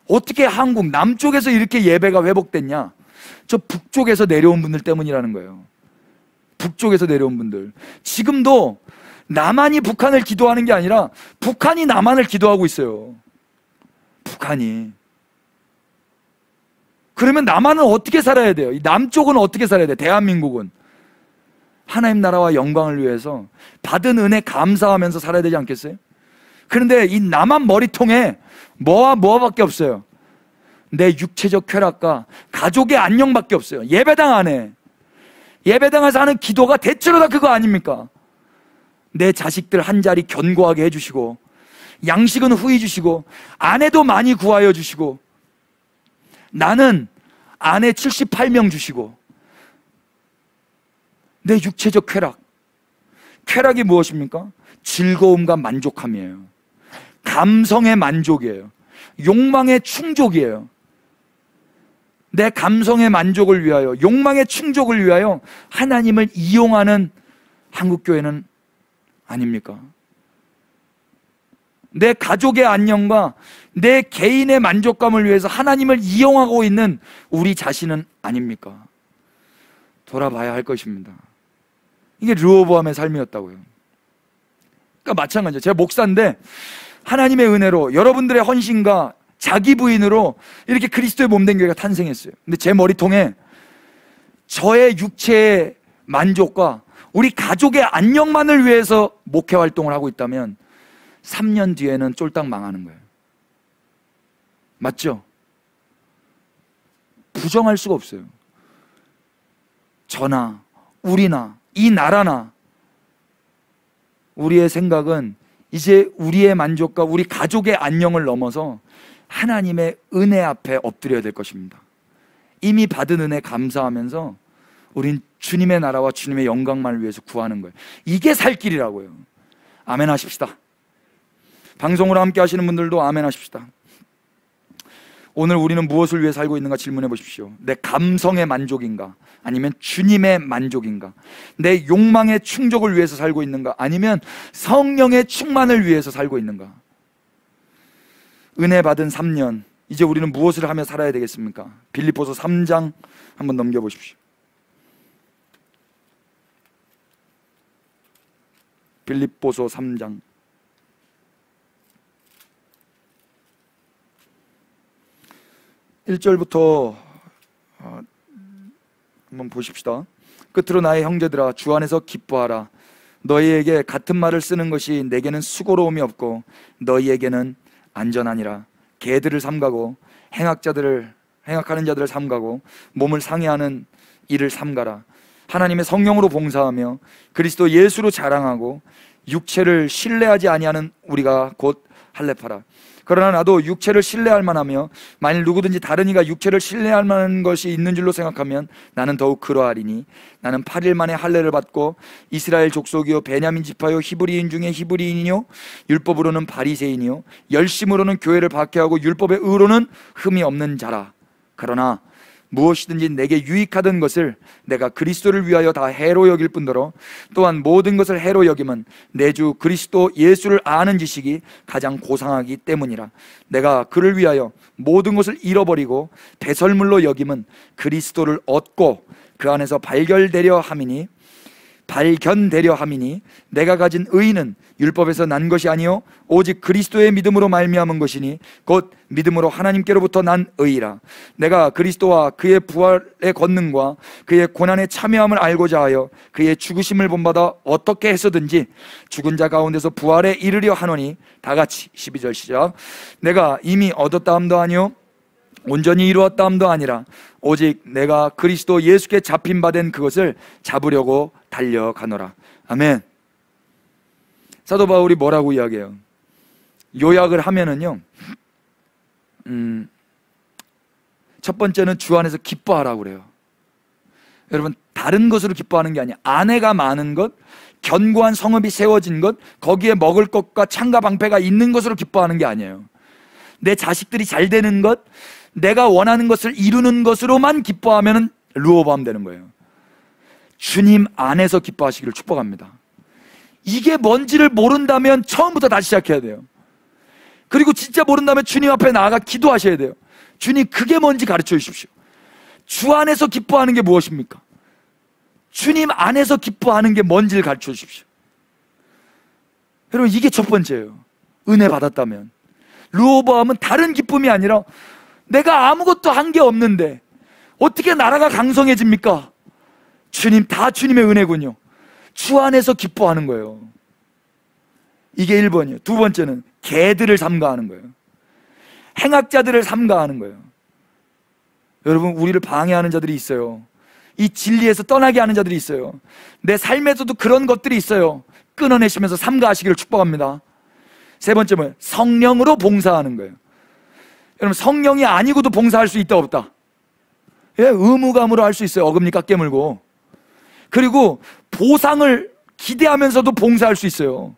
어떻게 한국 남쪽에서 이렇게 예배가 회복됐냐? 저 북쪽에서 내려온 분들 때문이라는 거예요. 북쪽에서 내려온 분들. 지금도 남한이 북한을 기도하는 게 아니라 북한이 남한을 기도하고 있어요. 북한이. 그러면 남한은 어떻게 살아야 돼요? 이 남쪽은 어떻게 살아야 돼요? 대한민국은 하나님 나라와 영광을 위해서 받은 은혜 감사하면서 살아야 되지 않겠어요? 그런데 이 남한 머리통에 뭐와 뭐밖에 없어요. 내 육체적 쾌락과 가족의 안녕밖에 없어요. 예배당 안에. 예배당에서 하는 기도가 대체로 다 그거 아닙니까? 내 자식들 한 자리 견고하게 해주시고, 양식은 후히 주시고, 아내도 많이 구하여 주시고, 나는 아내 78명 주시고, 내 육체적 쾌락. 쾌락이 무엇입니까? 즐거움과 만족함이에요. 감성의 만족이에요. 욕망의 충족이에요. 내 감성의 만족을 위하여, 욕망의 충족을 위하여 하나님을 이용하는 한국교회는 아닙니까? 내 가족의 안녕과 내 개인의 만족감을 위해서 하나님을 이용하고 있는 우리 자신은 아닙니까? 돌아봐야 할 것입니다. 이게 르호보암의 삶이었다고요. 그러니까 마찬가지예요. 제가 목사인데 하나님의 은혜로 여러분들의 헌신과 자기 부인으로 이렇게 그리스도의 몸된 교회가 탄생했어요. 근데 제 머리통에 저의 육체의 만족과 우리 가족의 안녕만을 위해서 목회 활동을 하고 있다면 3년 뒤에는 쫄딱 망하는 거예요. 맞죠? 부정할 수가 없어요. 저나 우리나 이 나라나 우리의 생각은 이제 우리의 만족과 우리 가족의 안녕을 넘어서 하나님의 은혜 앞에 엎드려야 될 것입니다. 이미 받은 은혜 감사하면서 우린 주님의 나라와 주님의 영광만을 위해서 구하는 거예요. 이게 살 길이라고요. 아멘 하십시다. 방송으로 함께 하시는 분들도 아멘 하십시다. 오늘 우리는 무엇을 위해 살고 있는가 질문해 보십시오. 내 감성의 만족인가? 아니면 주님의 만족인가? 내 욕망의 충족을 위해서 살고 있는가? 아니면 성령의 충만을 위해서 살고 있는가? 은혜 받은 3년, 이제 우리는 무엇을 하며 살아야 되겠습니까? 빌립보서 3장 한번 넘겨보십시오. 빌립보서 3장 1절부터 한번 보십시다. 끝으로 나의 형제들아, 주 안에서 기뻐하라. 너희에게 같은 말을 쓰는 것이 내게는 수고로움이 없고 너희에게는 안전하니라. 개들을 삼가고 행악하는 자들을 삼가고 몸을 상해하는 일을 삼가라. 하나님의 성령으로 봉사하며 그리스도 예수로 자랑하고 육체를 신뢰하지 아니하는 우리가 곧 할례파라. 그러나 나도 육체를 신뢰할 만하며 만일 누구든지 다른 이가 육체를 신뢰할 만한 것이 있는 줄로 생각하면 나는 더욱 그러하리니 나는 8일 만에 할례를 받고 이스라엘 족속이요 베냐민 지파요 히브리인 중에 히브리인이요 율법으로는 바리새인이요 열심으로는 교회를 박해하고 율법의 의로는 흠이 없는 자라. 그러나 무엇이든지 내게 유익하던 것을 내가 그리스도를 위하여 다 해로 여길 뿐더러 또한 모든 것을 해로 여김은 내 주 그리스도 예수를 아는 지식이 가장 고상하기 때문이라. 내가 그를 위하여 모든 것을 잃어버리고 배설물로 여김은 그리스도를 얻고 그 안에서 발견되려 함이니 내가 가진 의는 율법에서 난 것이 아니요 오직 그리스도의 믿음으로 말미암은 것이니 곧 믿음으로 하나님께로부터 난 의라. 내가 그리스도와 그의 부활의 권능과 그의 고난의 참여함을 알고자 하여 그의 죽으심을 본받아 어떻게 해서든지 죽은 자 가운데서 부활에 이르려 하노니. 다 같이 12절 시작. 내가 이미 얻었다 함도 아니요 온전히 이루었다 함도 아니라 오직 내가 그리스도 예수께 잡힌 바 된 그것을 잡으려고 달려가노라. 아멘. 사도 바울이 뭐라고 이야기해요? 요약을 하면은요, 첫 번째는 주 안에서 기뻐하라고 그래요. 여러분, 다 다른 것으로 기뻐하는 게 아니야. 아내가 많은 것, 견고한 성읍이 세워진 것, 거기에 먹을 것과 창과 방패가 있는 것으로 기뻐하는 게 아니에요. 내 자식들이 잘 되는 것, 내가 원하는 것을 이루는 것으로만 기뻐하면 르호보암 되는 거예요. 주님 안에서 기뻐하시기를 축복합니다. 이게 뭔지를 모른다면 처음부터 다시 시작해야 돼요. 그리고 진짜 모른다면 주님 앞에 나아가 기도하셔야 돼요. 주님, 그게 뭔지 가르쳐 주십시오. 주 안에서 기뻐하는 게 무엇입니까? 주님 안에서 기뻐하는 게 뭔지를 가르쳐 주십시오. 여러분, 이게 첫 번째예요. 은혜 받았다면. 르호보암은 다른 기쁨이 아니라 내가 아무것도 한 게 없는데 어떻게 나라가 강성해집니까? 주님, 다 주님의 은혜군요. 주 안에서 기뻐하는 거예요. 이게 1번이에요. 두 번째는 개들을 삼가하는 거예요. 행악자들을 삼가하는 거예요. 여러분, 우리를 방해하는 자들이 있어요. 이 진리에서 떠나게 하는 자들이 있어요. 내 삶에서도 그런 것들이 있어요. 끊어내시면서 삼가하시기를 축복합니다. 세 번째 뭐예요? 성령으로 봉사하는 거예요. 여러분, 성령이 아니고도 봉사할 수 있다 없다? 예, 의무감으로 할 수 있어요. 어금니 깎 깨물고. 그리고 보상을 기대하면서도 봉사할 수 있어요.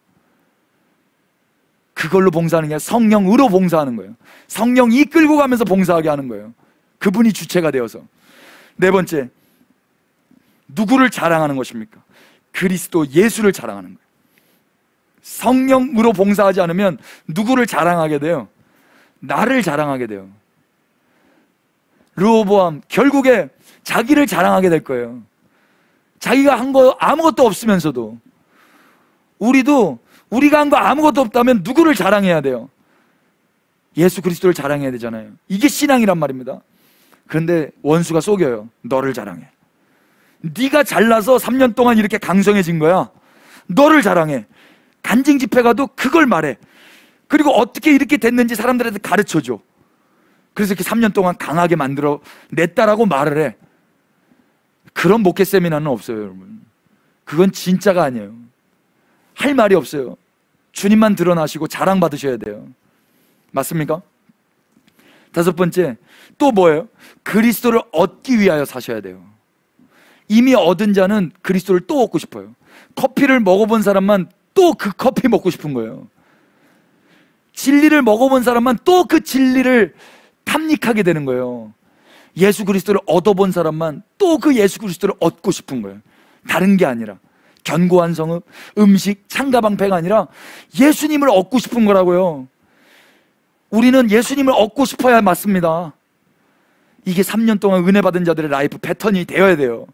그걸로 봉사하는 게 아니라 성령으로 봉사하는 거예요. 성령이 이끌고 가면서 봉사하게 하는 거예요. 그분이 주체가 되어서. 네 번째, 누구를 자랑하는 것입니까? 그리스도 예수를 자랑하는 거예요. 성령으로 봉사하지 않으면 누구를 자랑하게 돼요? 나를 자랑하게 돼요. 르호보암 결국에 자기를 자랑하게 될 거예요. 자기가 한 거 아무것도 없으면서도. 우리도 우리가 한 거 아무것도 없다면 누구를 자랑해야 돼요? 예수 그리스도를 자랑해야 되잖아요. 이게 신앙이란 말입니다. 그런데 원수가 속여요. 너를 자랑해. 네가 잘나서 3년 동안 이렇게 강성해진 거야. 너를 자랑해. 간증 집회 가도 그걸 말해. 그리고 어떻게 이렇게 됐는지 사람들한테 가르쳐줘. 그래서 이렇게 3년 동안 강하게 만들어 냈다라고 말을 해. 그런 목회 세미나는 없어요, 여러분. 그건 진짜가 아니에요. 할 말이 없어요. 주님만 드러나시고 자랑받으셔야 돼요. 맞습니까? 다섯 번째, 또 뭐예요? 그리스도를 얻기 위하여 사셔야 돼요. 이미 얻은 자는 그리스도를 또 얻고 싶어요. 커피를 먹어본 사람만 또 그 커피 먹고 싶은 거예요. 진리를 먹어본 사람만 또 그 진리를 탐닉하게 되는 거예요. 예수 그리스도를 얻어본 사람만 또 그 예수 그리스도를 얻고 싶은 거예요. 다른 게 아니라 견고한 성읍, 음식, 창가 방패가 아니라 예수님을 얻고 싶은 거라고요. 우리는 예수님을 얻고 싶어야 맞습니다. 이게 3년 동안 은혜 받은 자들의 라이프 패턴이 되어야 돼요.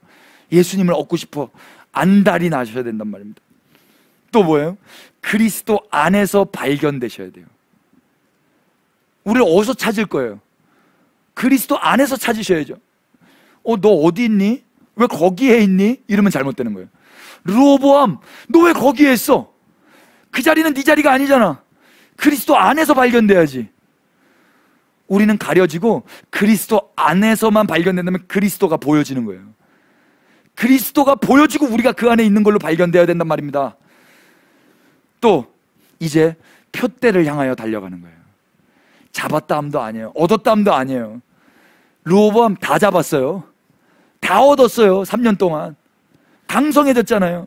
예수님을 얻고 싶어 안달이 나셔야 된단 말입니다. 또 뭐예요? 그리스도 안에서 발견되셔야 돼요. 우리를 어디서 찾을 거예요? 그리스도 안에서 찾으셔야죠. 너 어디 있니? 왜 거기에 있니? 이러면 잘못되는 거예요. 르호보암, 너 왜 거기에 있어? 그 자리는 네 자리가 아니잖아. 그리스도 안에서 발견돼야지. 우리는 가려지고 그리스도 안에서만 발견된다면 그리스도가 보여지는 거예요. 그리스도가 보여지고 우리가 그 안에 있는 걸로 발견되어야 된단 말입니다. 또 이제 표대를 향하여 달려가는 거예요. 잡았다 함도 아니에요. 얻었다 함도 아니에요. 르호보암 다 잡았어요. 다 얻었어요. 3년 동안 강성해졌잖아요.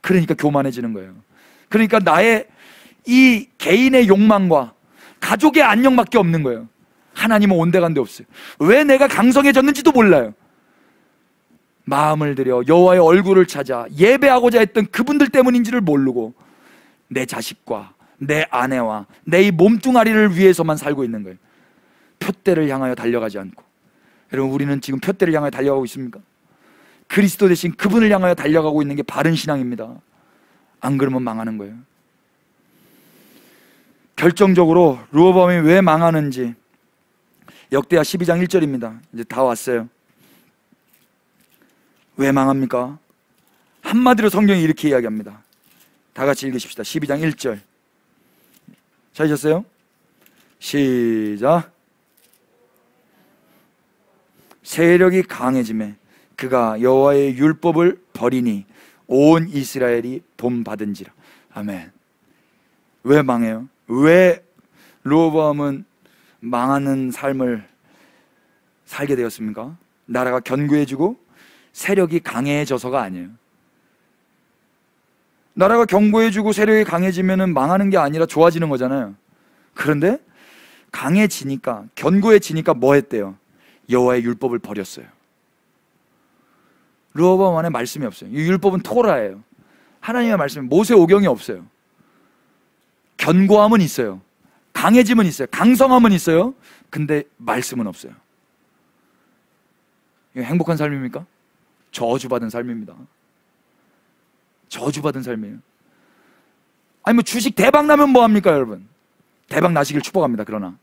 그러니까 교만해지는 거예요. 그러니까 나의 이 개인의 욕망과 가족의 안녕밖에 없는 거예요. 하나님은 온데간데 없어요. 왜 내가 강성해졌는지도 몰라요. 마음을 들여 여호와의 얼굴을 찾아 예배하고자 했던 그분들 때문인지를 모르고 내 자식과 내 아내와 내 이 몸뚱아리를 위해서만 살고 있는 거예요. 표대를 향하여 달려가지 않고. 여러분, 우리는 지금 표대를 향하여 달려가고 있습니까? 그리스도 대신 그분을 향하여 달려가고 있는 게 바른 신앙입니다. 안 그러면 망하는 거예요. 결정적으로 르호보암이 왜 망하는지 역대하 12장 1절입니다. 이제 다 왔어요. 왜 망합니까? 한마디로 성경이 이렇게 이야기합니다. 다 같이 읽으십시다. 12장 1절. 찾으셨어요? 시작. 세력이 강해지매 그가 여호와의 율법을 버리니 온 이스라엘이 본받은지라. 아멘. 왜 망해요? 왜 르호보암은 망하는 삶을 살게 되었습니까? 나라가 견고해지고 세력이 강해져서가 아니에요. 나라가 견고해지고 세력이 강해지면 망하는 게 아니라 좋아지는 거잖아요. 그런데 강해지니까, 견고해지니까 뭐 했대요? 여호와의 율법을 버렸어요. 르호보암 안에 말씀이 없어요. 이 율법은 토라예요. 하나님의 말씀, 모세오경이 없어요. 견고함은 있어요. 강해짐은 있어요. 강성함은 있어요. 근데 말씀은 없어요. 이거 행복한 삶입니까? 저주받은 삶입니다. 저주받은 삶이에요. 아니 뭐 주식 대박 나면 뭐합니까 여러분? 대박 나시길 축복합니다. 그러나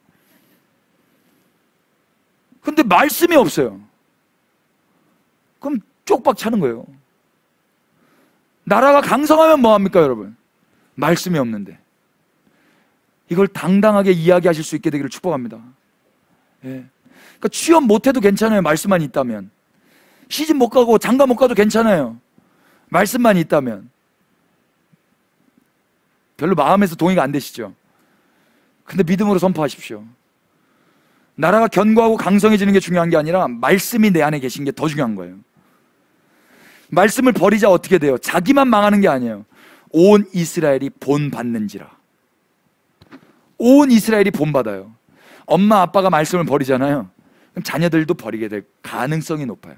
근데 말씀이 없어요. 그럼 쪽박 차는 거예요. 나라가 강성하면 뭐합니까 여러분? 말씀이 없는데. 이걸 당당하게 이야기하실 수 있게 되기를 축복합니다. 예. 그러니까 취업 못해도 괜찮아요. 말씀만 있다면. 시집 못 가고 장가 못 가도 괜찮아요. 말씀만 있다면. 별로 마음에서 동의가 안 되시죠? 근데 믿음으로 선포하십시오. 나라가 견고하고 강성해지는 게 중요한 게 아니라 말씀이 내 안에 계신 게 더 중요한 거예요. 말씀을 버리자 어떻게 돼요? 자기만 망하는 게 아니에요. 온 이스라엘이 본받는지라. 온 이스라엘이 본받아요. 엄마 아빠가 말씀을 버리잖아요. 그럼 자녀들도 버리게 될 가능성이 높아요.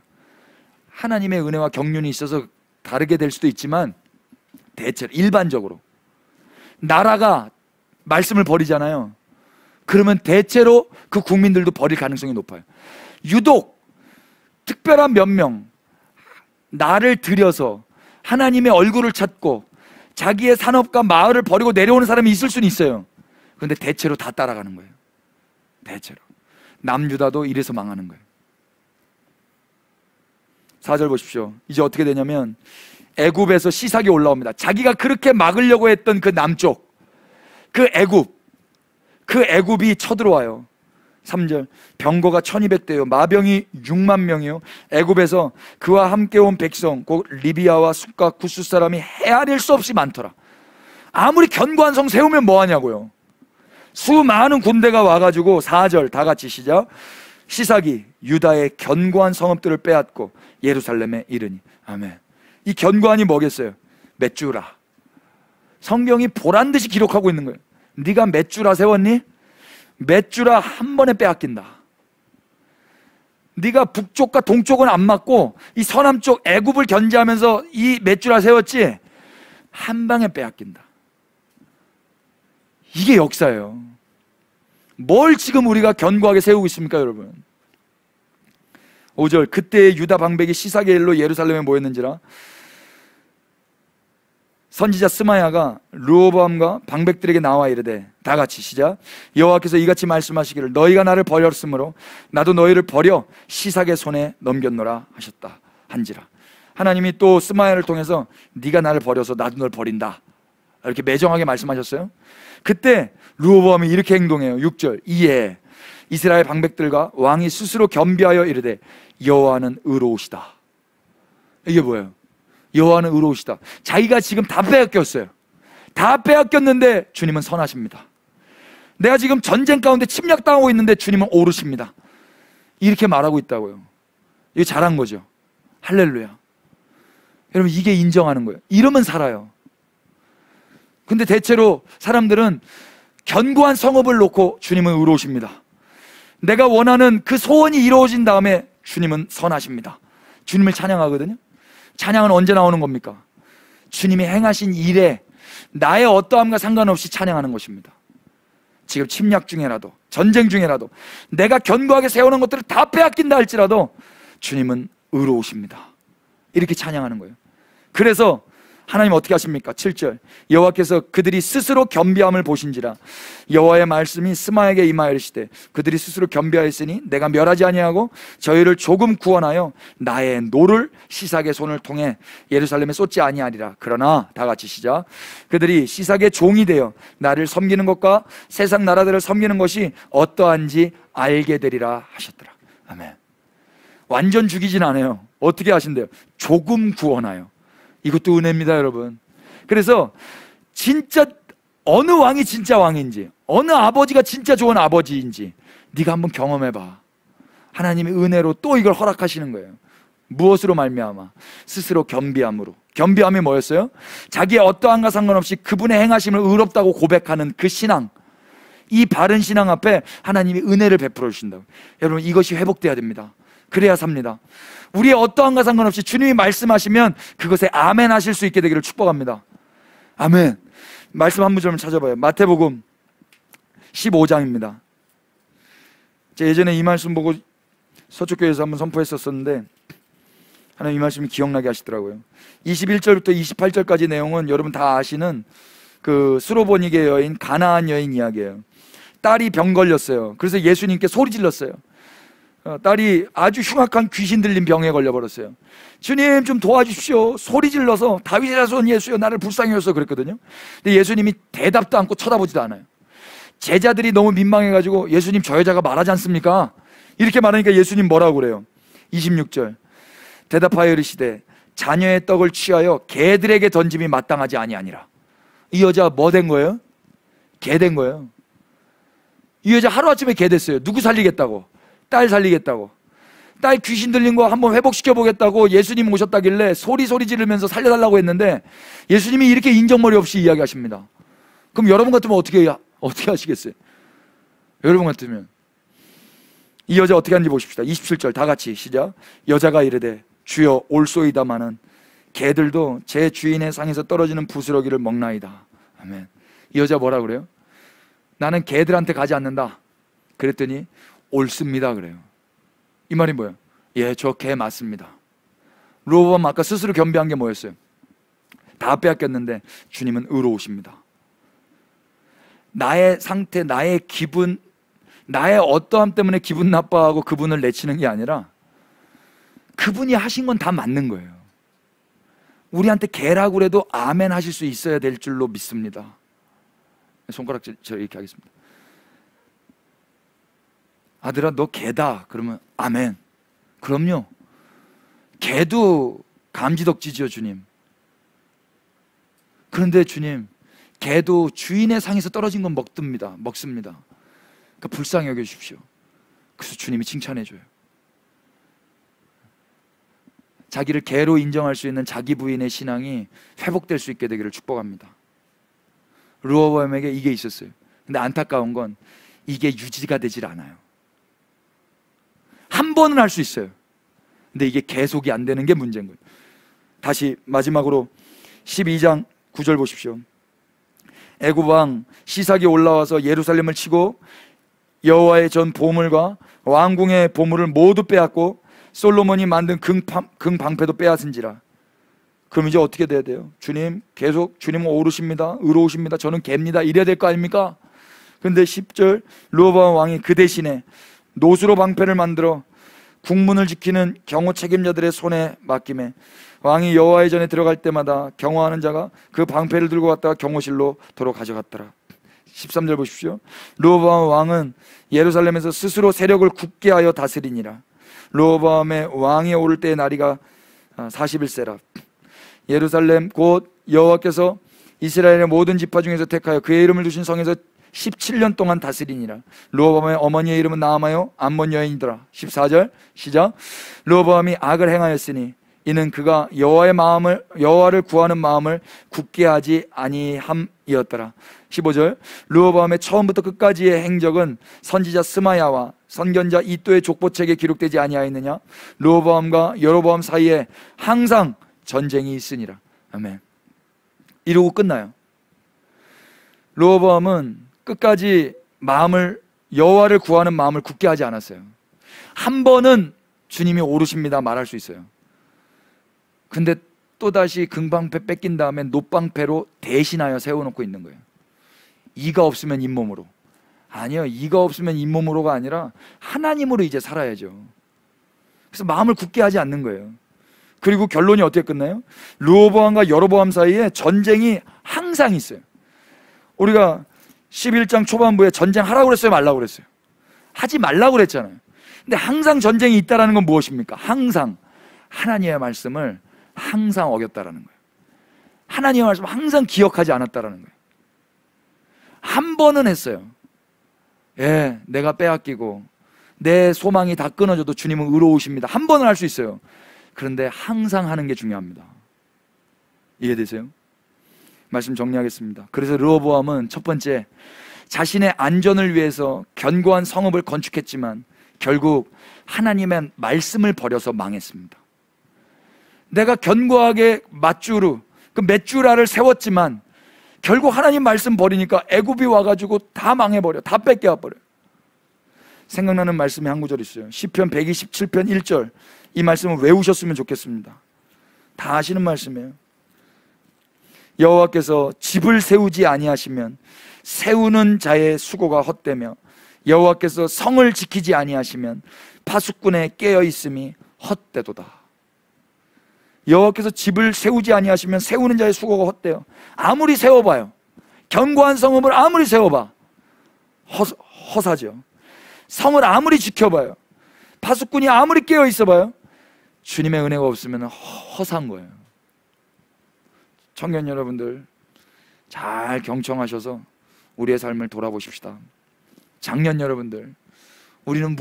하나님의 은혜와 경륜이 있어서 다르게 될 수도 있지만 대체로 일반적으로 나라가 말씀을 버리잖아요. 그러면 대체로 그 국민들도 버릴 가능성이 높아요. 유독 특별한 몇 명 나를 들여서 하나님의 얼굴을 찾고 자기의 산업과 마을을 버리고 내려오는 사람이 있을 수는 있어요. 그런데 대체로 다 따라가는 거예요. 대체로 남유다도 이래서 망하는 거예요. 4절 보십시오. 이제 어떻게 되냐면 애굽에서 시삭이 올라옵니다. 자기가 그렇게 막으려고 했던 그 남쪽 그 애굽이 쳐들어와요. 3절 병거가 1200대요 마병이 6만 명이요 애굽에서 그와 함께 온 백성 곧 리비아와 숫과 구스 사람이 헤아릴 수 없이 많더라. 아무리 견고한 성 세우면 뭐하냐고요. 수많은 군대가 와가지고 4절 다 같이 시작. 시삭이 유다의 견고한 성읍들을 빼앗고 예루살렘에 이르니. 아멘. 이 견고한이 뭐겠어요? 몇 주라. 성경이 보란듯이 기록하고 있는 거예요. 네가 몇 주라 세웠니? 몇 주라 한 번에 빼앗긴다. 네가 북쪽과 동쪽은 안 맞고 이 서남쪽 애굽을 견제하면서 이 몇 주라 세웠지? 한 방에 빼앗긴다. 이게 역사예요. 뭘 지금 우리가 견고하게 세우고 있습니까 여러분? 5절 그때 유다 방백이 시삭의 일로 예루살렘에 모였는지라 선지자 스마야가 르호보암과 방백들에게 나와 이르되 다 같이 시작. 여호와께서 이같이 말씀하시기를 너희가 나를 버렸으므로 나도 너희를 버려 시삭의 손에 넘겼노라 하셨다 한지라. 하나님이 또 스마야를 통해서 네가 나를 버려서 나도 널 버린다 이렇게 매정하게 말씀하셨어요. 그때 르호보암이 이렇게 행동해요. 6절 이에 이스라엘 방백들과 왕이 스스로 겸비하여 이르되 여호와는 의로우시다. 이게 뭐예요? 여호와는 의로우시다. 자기가 지금 다 빼앗겼어요. 다 빼앗겼는데 주님은 선하십니다. 내가 지금 전쟁 가운데 침략당하고 있는데 주님은 오르십니다. 이렇게 말하고 있다고요. 이게 잘한 거죠. 할렐루야. 여러분 이게 인정하는 거예요. 이러면 살아요. 근데 대체로 사람들은 견고한 성읍을 놓고 주님은 의로우십니다. 내가 원하는 그 소원이 이루어진 다음에 주님은 선하십니다. 주님을 찬양하거든요. 찬양은 언제 나오는 겁니까? 주님이 행하신 일에 나의 어떠함과 상관없이 찬양하는 것입니다. 지금 침략 중에라도 전쟁 중에라도 내가 견고하게 세우는 것들을 다 빼앗긴다 할지라도 주님은 의로우십니다. 이렇게 찬양하는 거예요. 그래서 하나님 어떻게 하십니까? 7절 여호와께서 그들이 스스로 겸비함을 보신지라 여호와의 말씀이 스마에게 임하이르시되 그들이 스스로 겸비하였으니 내가 멸하지 아니하고 저희를 조금 구원하여 나의 노를 시삭의 손을 통해 예루살렘에 쏟지 아니하리라. 그러나 다 같이 시작. 그들이 시삭의 종이 되어 나를 섬기는 것과 세상 나라들을 섬기는 것이 어떠한지 알게 되리라 하셨더라. 아멘. 완전 죽이진 않아요. 어떻게 하신대요? 조금 구원하여. 이것도 은혜입니다 여러분. 그래서 진짜 어느 왕이 진짜 왕인지 어느 아버지가 진짜 좋은 아버지인지 네가 한번 경험해봐. 하나님의 은혜로 또 이걸 허락하시는 거예요. 무엇으로 말미암아? 스스로 겸비함으로. 겸비함이 뭐였어요? 자기의 어떠한가 상관없이 그분의 행하심을 의롭다고 고백하는 그 신앙, 이 바른 신앙 앞에 하나님이 은혜를 베풀어 주신다고. 여러분, 이것이 회복돼야 됩니다. 그래야 삽니다. 우리의 어떠한가 상관없이 주님이 말씀하시면 그것에 아멘 하실 수 있게 되기를 축복합니다. 아멘. 말씀 한 문좀 찾아봐요. 마태복음 15장입니다. 제가 예전에 이 말씀 보고 서초교회에서 한번 선포했었는데 하나님 이 말씀이 기억나게 하시더라고요. 21절부터 28절까지 내용은 여러분 다 아시는 그 수로보니게 여인, 가나안 여인 이야기예요. 딸이 병 걸렸어요. 그래서 예수님께 소리 질렀어요. 딸이 아주 흉악한 귀신 들린 병에 걸려버렸어요. 주님 좀 도와주십시오. 소리 질러서 다윗의 자손 예수여 나를 불쌍히 여서 그랬거든요. 근데 예수님이 대답도 않고 쳐다보지도 않아요. 제자들이 너무 민망해가지고 예수님 저 여자가 말하지 않습니까? 이렇게 말하니까 예수님 뭐라고 그래요? 26절 대답하여 이르시되 자녀의 떡을 취하여 개들에게 던짐이 마땅하지 아니하니라. 이 여자 뭐 된 거예요? 개 된 거예요. 이 여자 하루아침에 개 됐어요. 누구 살리겠다고? 딸 살리겠다고. 딸 귀신 들린 거 한번 회복시켜 보겠다고 예수님 오셨다길래 소리 지르면서 살려달라고 했는데 예수님이 이렇게 인정머리 없이 이야기하십니다. 그럼 여러분 같으면 어떻게 하시겠어요? 여러분 같으면 이 여자 어떻게 하는지 보십시다. 27절 다 같이 시작. 여자가 이르되 주여 올소이다마는 개들도 제 주인의 상에서 떨어지는 부스러기를 먹나이다. 아멘. 이 여자 뭐라 그래요? 나는 개들한테 가지 않는다. 그랬더니 옳습니다 그래요. 이 말이 뭐예요? 예, 저 개 맞습니다. 로보암 아까 스스로 겸비한 게 뭐였어요? 다 빼앗겼는데 주님은 의로우십니다. 나의 상태, 나의 기분, 나의 어떠함 때문에 기분 나빠하고 그분을 내치는 게 아니라 그분이 하신 건 다 맞는 거예요. 우리한테 개라고 그래도 아멘 하실 수 있어야 될 줄로 믿습니다. 손가락 저 이렇게 하겠습니다. 아들아 너 개다 그러면 아멘. 그럼요. 개도 감지덕지죠 주님. 그런데 주님 개도 주인의 상에서 떨어진 건 먹습니다. 그러니까 불쌍히 여겨주십시오. 그래서 주님이 칭찬해줘요. 자기를 개로 인정할 수 있는 자기 부인의 신앙이 회복될 수 있게 되기를 축복합니다. 르호보암에게 이게 있었어요. 근데 안타까운 건 이게 유지가 되질 않아요. 한 번은 할 수 있어요. 근데 이게 계속이 안 되는 게 문제인 거예요. 다시 마지막으로 12장 9절 보십시오. 애굽 왕 시삭이 올라와서 예루살렘을 치고 여호와의 전 보물과 왕궁의 보물을 모두 빼앗고 솔로몬이 만든 금방패도 빼앗은지라. 그럼 이제 어떻게 돼야 돼요? 주님 계속 주님은 오르십니다. 의로우십니다. 저는 개입니다. 이래야 될 거 아닙니까? 근데 10절 르호보암 왕이 그 대신에 노수로 방패를 만들어 국문을 지키는 경호 책임자들의 손에 맡김에 왕이 여호와의 전에 들어갈 때마다 경호하는 자가 그 방패를 들고 갔다가 경호실로 도로 가져갔더라. 13절 보십시오. 르호보암 왕은 예루살렘에서 스스로 세력을 굳게 하여 다스리니라. 르호보암의 왕이 오를 때의 나이가 41세라. 예루살렘 곧 여호와께서 이스라엘의 모든 지파 중에서 택하여 그의 이름을 두신 성에서 17년 동안 다스리니라. 르호보암의 어머니의 이름은 나아마요 암몬 여인이더라. 14절 시작. 르호보암이 악을 행하였으니 이는 그가 여호와를 구하는 마음을 굳게 하지 아니함이었더라. 15절 르호보암의 처음부터 끝까지의 행적은 선지자 스마야와 선견자 이도의 족보책에 기록되지 아니하였느냐. 르호보암과 여로보암 사이에 항상 전쟁이 있으니라. 아멘. 이러고 끝나요. 르호보암은 끝까지 여호와를 구하는 마음을 굳게 하지 않았어요. 한 번은 주님이 오르십니다 말할 수 있어요. 근데 또다시 금방패 뺏긴 다음에 놋방패로 대신하여 세워놓고 있는 거예요. 이가 없으면 잇몸으로. 아니요, 이가 없으면 잇몸으로가 아니라 하나님으로 이제 살아야죠. 그래서 마음을 굳게 하지 않는 거예요. 그리고 결론이 어떻게 끝나요? 르호보암과 여로보암 사이에 전쟁이 항상 있어요. 우리가 11장 초반부에 전쟁하라고 그랬어요 말라고 그랬어요? 하지 말라고 그랬잖아요. 근데 항상 전쟁이 있다는 건 무엇입니까? 항상 하나님의 말씀을 항상 어겼다라는 거예요. 하나님의 말씀을 항상 기억하지 않았다라는 거예요. 한 번은 했어요. 예, 내가 빼앗기고 내 소망이 다 끊어져도 주님은 의로우십니다. 한 번은 할 수 있어요. 그런데 항상 하는 게 중요합니다. 이해되세요? 말씀 정리하겠습니다. 그래서 르호보암은 첫 번째, 자신의 안전을 위해서 견고한 성읍을 건축했지만 결국 하나님의 말씀을 버려서 망했습니다. 내가 견고하게 그 맷주라를 세웠지만 결국 하나님 말씀 버리니까 애굽이 와가지고 다 망해버려. 다 뺏겨버려. 생각나는 말씀이 한 구절 있어요. 시편 127편 1절. 이 말씀을 외우셨으면 좋겠습니다. 다 아시는 말씀이에요. 여호와께서 집을 세우지 아니하시면 세우는 자의 수고가 헛되며 여호와께서 성을 지키지 아니하시면 파수꾼의 깨어있음이 헛되도다. 여호와께서 집을 세우지 아니하시면 세우는 자의 수고가 헛돼요. 아무리 세워봐요. 견고한 성읍을 아무리 세워봐 허사죠. 성을 아무리 지켜봐요. 파수꾼이 아무리 깨어있어봐요. 주님의 은혜가 없으면 허사한 거예요. 청년 여러분들, 잘 경청하셔서 우리의 삶을 돌아보십시다. 장년 여러분들, 우리는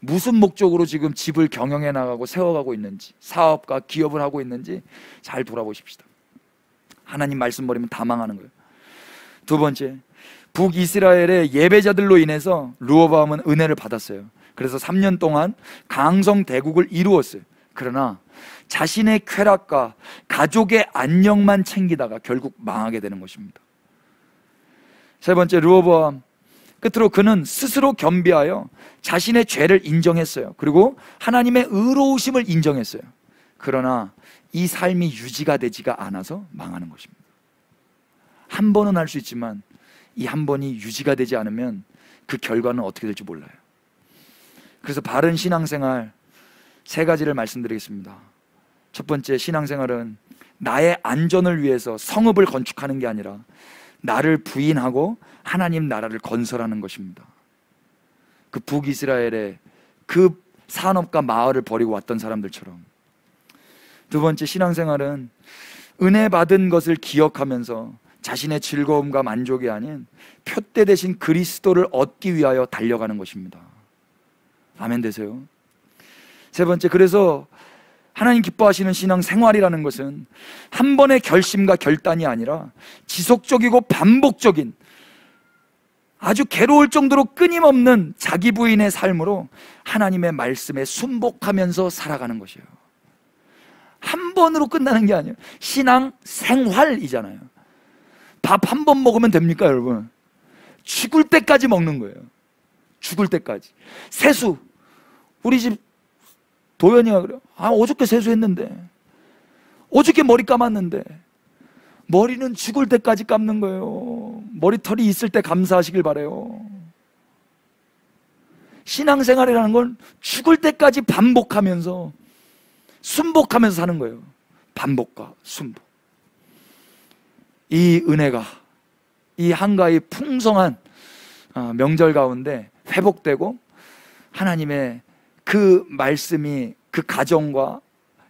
무슨 목적으로 지금 집을 경영해 나가고 세워가고 있는지, 사업과 기업을 하고 있는지 잘 돌아보십시다. 하나님 말씀 버리면 다 망하는 거예요. 두 번째, 북이스라엘의 예배자들로 인해서 르호보암은 은혜를 받았어요. 그래서 3년 동안 강성 대국을 이루었어요. 그러나 자신의 쾌락과 가족의 안녕만 챙기다가 결국 망하게 되는 것입니다. 세 번째, 르호보암, 끝으로 그는 스스로 겸비하여 자신의 죄를 인정했어요. 그리고 하나님의 의로우심을 인정했어요. 그러나 이 삶이 유지가 되지가 않아서 망하는 것입니다. 한 번은 할 수 있지만 이 한 번이 유지가 되지 않으면 그 결과는 어떻게 될지 몰라요. 그래서 바른 신앙생활 세 가지를 말씀드리겠습니다. 첫 번째, 신앙생활은 나의 안전을 위해서 성읍을 건축하는 게 아니라 나를 부인하고 하나님 나라를 건설하는 것입니다. 그 북이스라엘의 그 산업과 마을을 버리고 왔던 사람들처럼. 두 번째, 신앙생활은 은혜 받은 것을 기억하면서 자신의 즐거움과 만족이 아닌 표대 대신 그리스도를 얻기 위하여 달려가는 것입니다. 아멘 되세요. 세 번째, 그래서 하나님 기뻐하시는 신앙생활이라는 것은 한 번의 결심과 결단이 아니라 지속적이고 반복적인, 아주 괴로울 정도로 끊임없는 자기 부인의 삶으로 하나님의 말씀에 순복하면서 살아가는 것이에요. 한 번으로 끝나는 게 아니에요. 신앙생활이잖아요. 밥 한 번 먹으면 됩니까, 여러분? 죽을 때까지 먹는 거예요. 죽을 때까지. 세수, 우리 집 도연이가 그래요. 어저께 세수했는데, 어저께 머리 감았는데, 머리는 죽을 때까지 감는 거예요. 머리털이 있을 때 감사하시길 바라요. 신앙생활이라는 건 죽을 때까지 반복하면서 순복하면서 사는 거예요. 반복과 순복. 이 은혜가 이 한가위 풍성한 명절 가운데 회복되고 하나님의 그 말씀이 그 가정과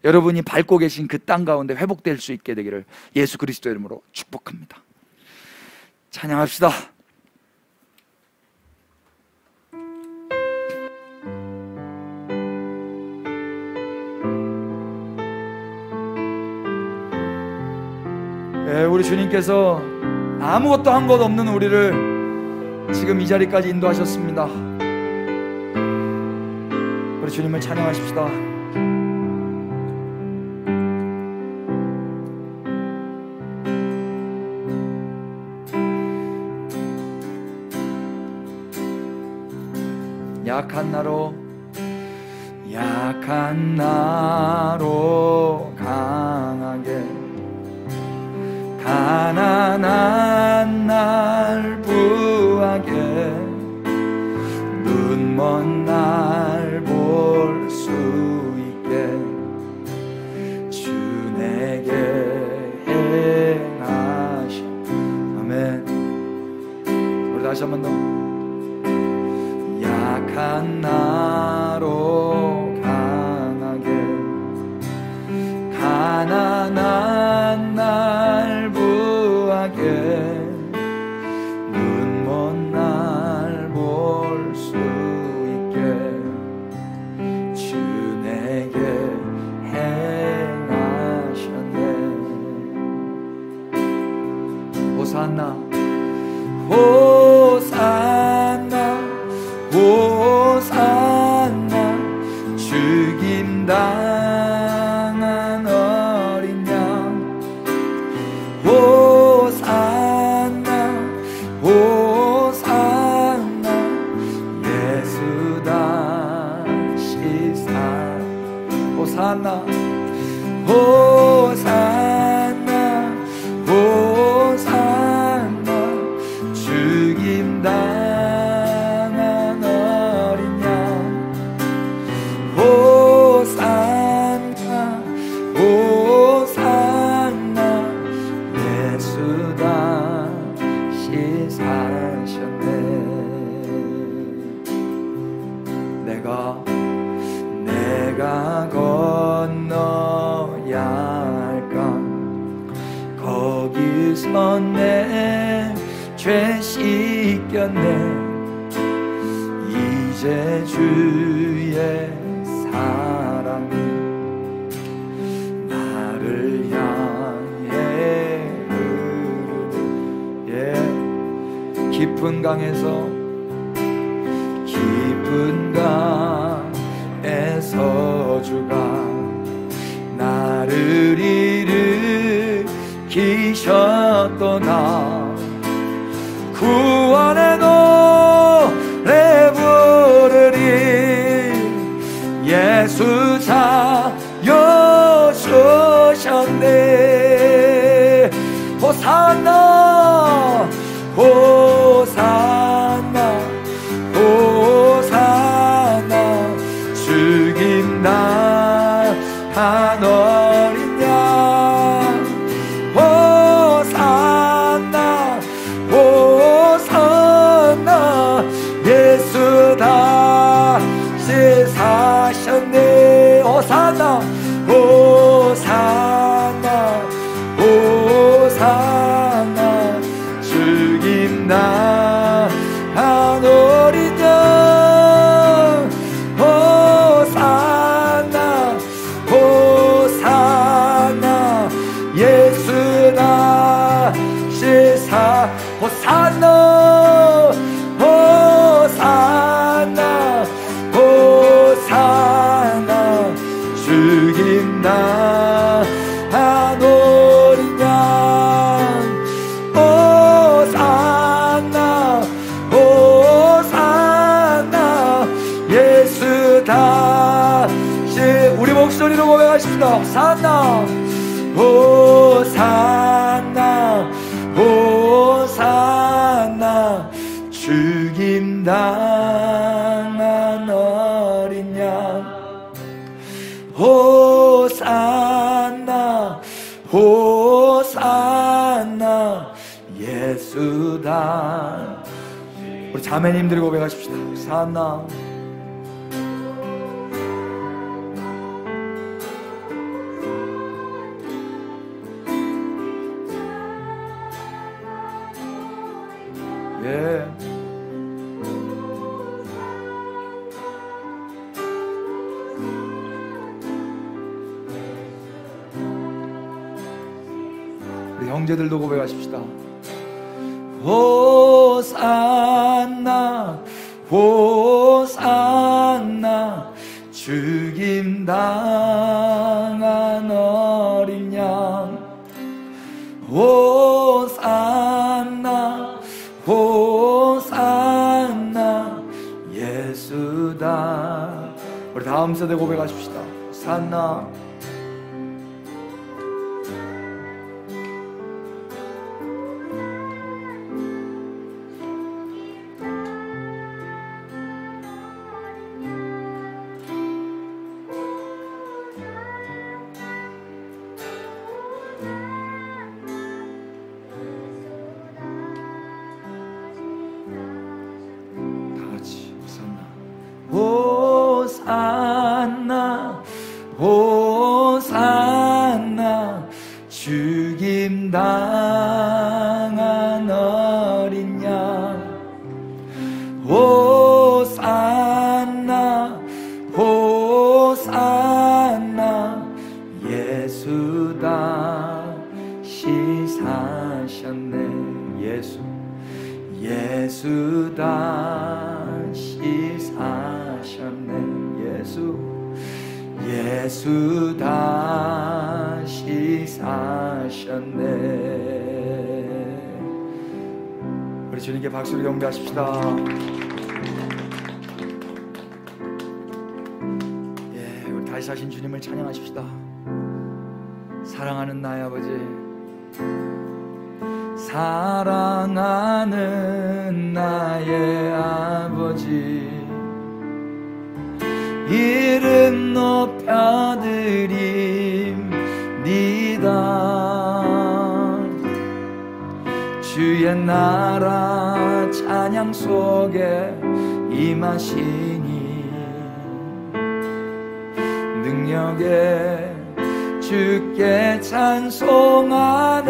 여러분이 밟고 계신 그 땅 가운데 회복될 수 있게 되기를 예수 그리스도의 이름으로 축복합니다. 찬양합시다. 우리 주님께서 아무것도 한 것 없는 우리를 지금 이 자리까지 인도하셨습니다. 우리 주님을 찬양하십시다. 약한 나로 강하게 가난한 날 부하게 눈먼 날 볼 수 있게 주 내게 행하시. 아멘. 우리 다시 한 번 더. 약한 나로 강하게 가난한 날 부하게 죽임당한 어린 양 호산나 호산나 예수 다시 살 호산나 호산나 호산나 죽임당한 어린 양 호산나 호산나 예수 다시 사셨네. 내가 건너야 할까 거기서 내 죄 씻겼네. 이제 주의 사랑이 나를 향해 흐르네. 깊은 강에서 주가 나를 일으키셨도다. 구원의 노래 부르리. 예수 자여 주셨네. 호산나 호산나 호산나 죽임당한 어린 양. 호산나 호산나 예수 다시 사셨네. 호산나 호산나 호산나 죽임당한 어린 양. 호산나 호산나 예수 다시 사. 호산나 호산나 호산나 죽임당한 어린 양. 호산나 호산나 예수 다시. 우리 목소리로 고백하십니다. 호산나 호산나 호산나 죽임당한 어린 양. 호산나 호산나 예수다. 우리 자매님들이 고백하십시다. 호산나 예. 우리 형제들도 고백하십시다. 호산나 호산나 죽임당한 어린 양. 호산나 호산나 예수다. 우리 다음 세대 고백하십시다. 호산나 호산나 호산나 죽임당한 어린 양. 호산나 호산나 예수 다시 사셨네. 예수 다시 사셨네. 예수 다시 사셨네. 우리 주님께 박수로 경배하십시다. 예, 우리 다시 사신 주님을 찬양하십시다. 사랑하는 나의 아버지, 사랑하는 나의 아버지, 이름 높여드립니다. 주의 나라 찬양 속에 임하시니 능력에 주께 찬송하네.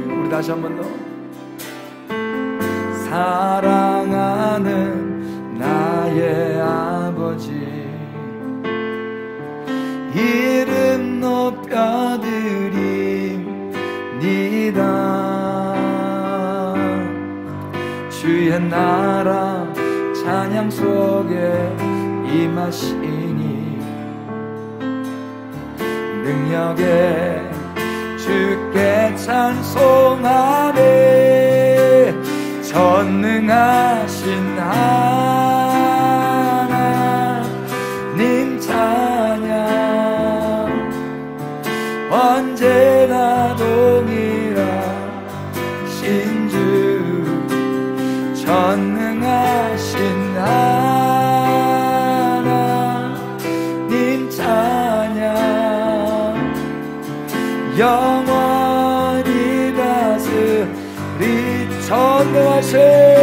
우리 다시 한 번 더. 사랑하는 나의 아버지, 이름 높여드립니다. 주의 나라 찬양 속에 임하시니 능력에 주께 찬송하네. 전능하신 하나님 찬양, 언제나 동일하신 주. 전능하신 하나님 찬양, 영원히 다스리. 전능하신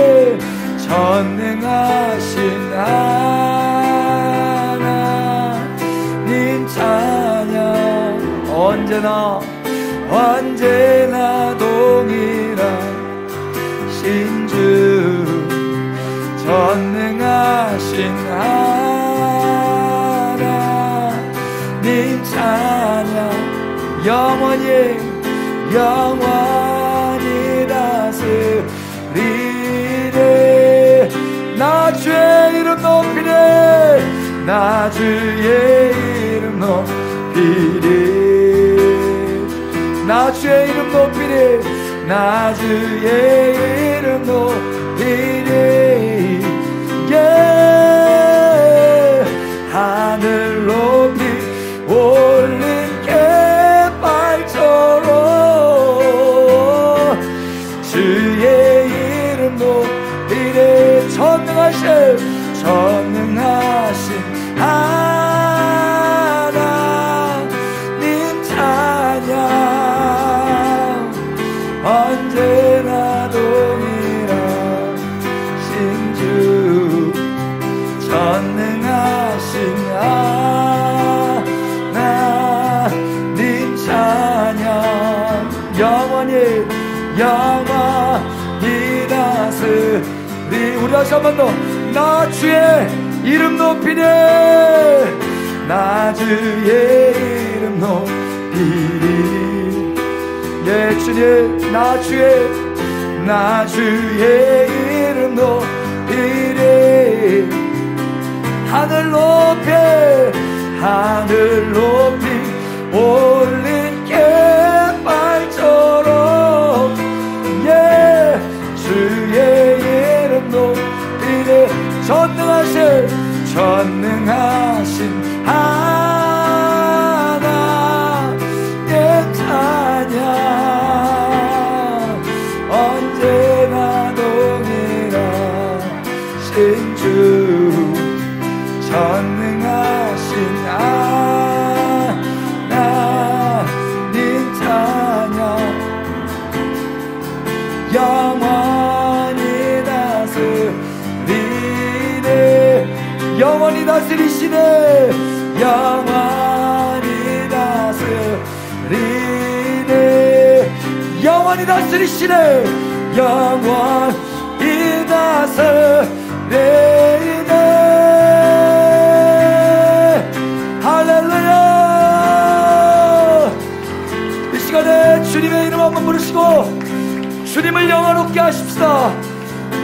하나님 찬양, 언제나 동일하신 주. 전능하신 하나님 찬양, 영원히 다스리네. 나 주의 이름 높이네. 나 주의 이름 높이네. 나 주의 이름 높이네. 나 주의 이름 높이네. 예. 하늘 높이 올린 갯발처럼 주의 이름 높이네. 전능하신 하나님 찬양, 언제나 동일하신 주. 전능하신 하나님 찬양, 영원히 다스리. 우리 다시 한 번 더. 나 주의 이름 높이네. 나 주의 이름 높이리. 예, 주님, 나 주의 이름 높이리. 하늘 높이 올린 갯발처럼, 예, 주의 이름 높이네. 전능하신 하나님 찬양, 언제나 동일하신 주. 전능하신 하나님 찬양, 영원히 다스리네. 영원히 다스리시네. 영원히 다스리네. 영원히 다스리시네. 영원히 다스리네. 할렐루야. 이 시간에 주님의 이름 한번 부르시고 주님을 영화롭게 하십시다.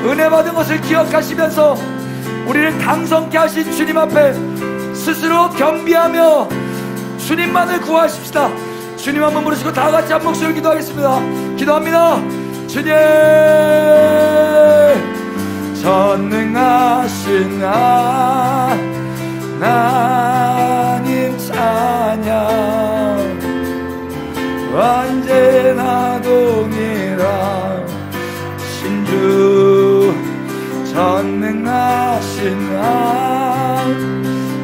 은혜 받은 것을 기억하시면서 우리를 강성케 하신 주님 앞에 스스로 겸비하며 주님만을 구하십시다. 주님 한번 부르시고 다 같이 한 목소리 기도하겠습니다. 기도합니다. 주님, 전능하신 하나님 찬양, 언제나 동일한 신주, 전능하신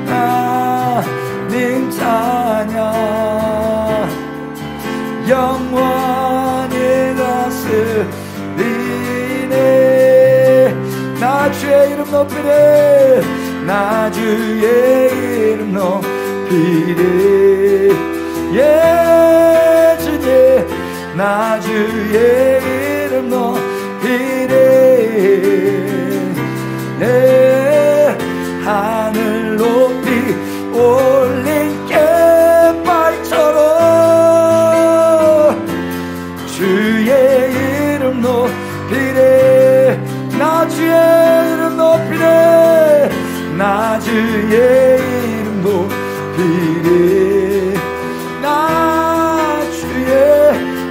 하나님 찬양, 영원히 다스리네. 나 주의 이름 높이네. 나 주의 이름 높이네. 예, 주님, 나 주의 이름 높이네. 예, 하늘 높이 올린 갯벌처럼 주의 이름 높이네. 나 주의 이름 높이네. 나 주의 이름 높이네.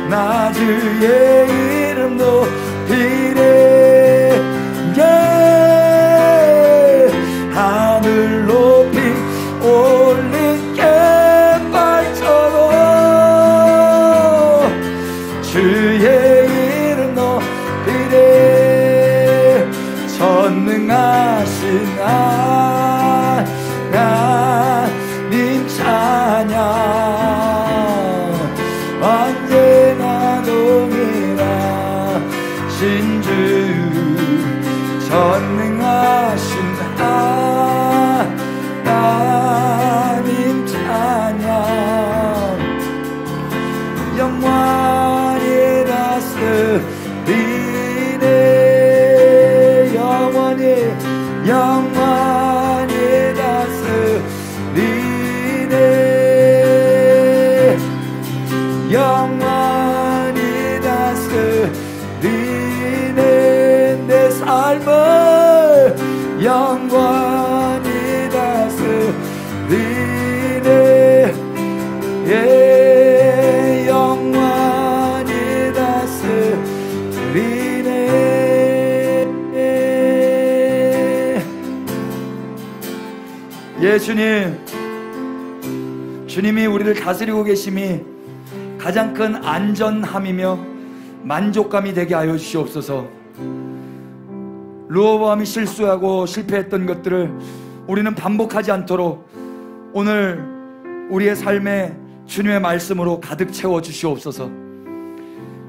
나 주의 이름 높이네. 예, 하늘 높이 올린 갯벌처럼 주의 이름 높이네. 전능하신 하나님 찬양, 언제나 동일하신 주, 전능하신 하나님 찬양, 영원히 다스리네. 영원히 다스리네. 영원히 다스리네. 내 삶을 영원히 다스리네. 예, 영원히 다스리네. 예, 주님이 우리를 다스리고 계심이 가장 큰 안전함이며 만족감이 되게 하여 주시옵소서. 르호보암이 실수하고 실패했던 것들을 우리는 반복하지 않도록 오늘 우리의 삶에 주님의 말씀으로 가득 채워 주시옵소서.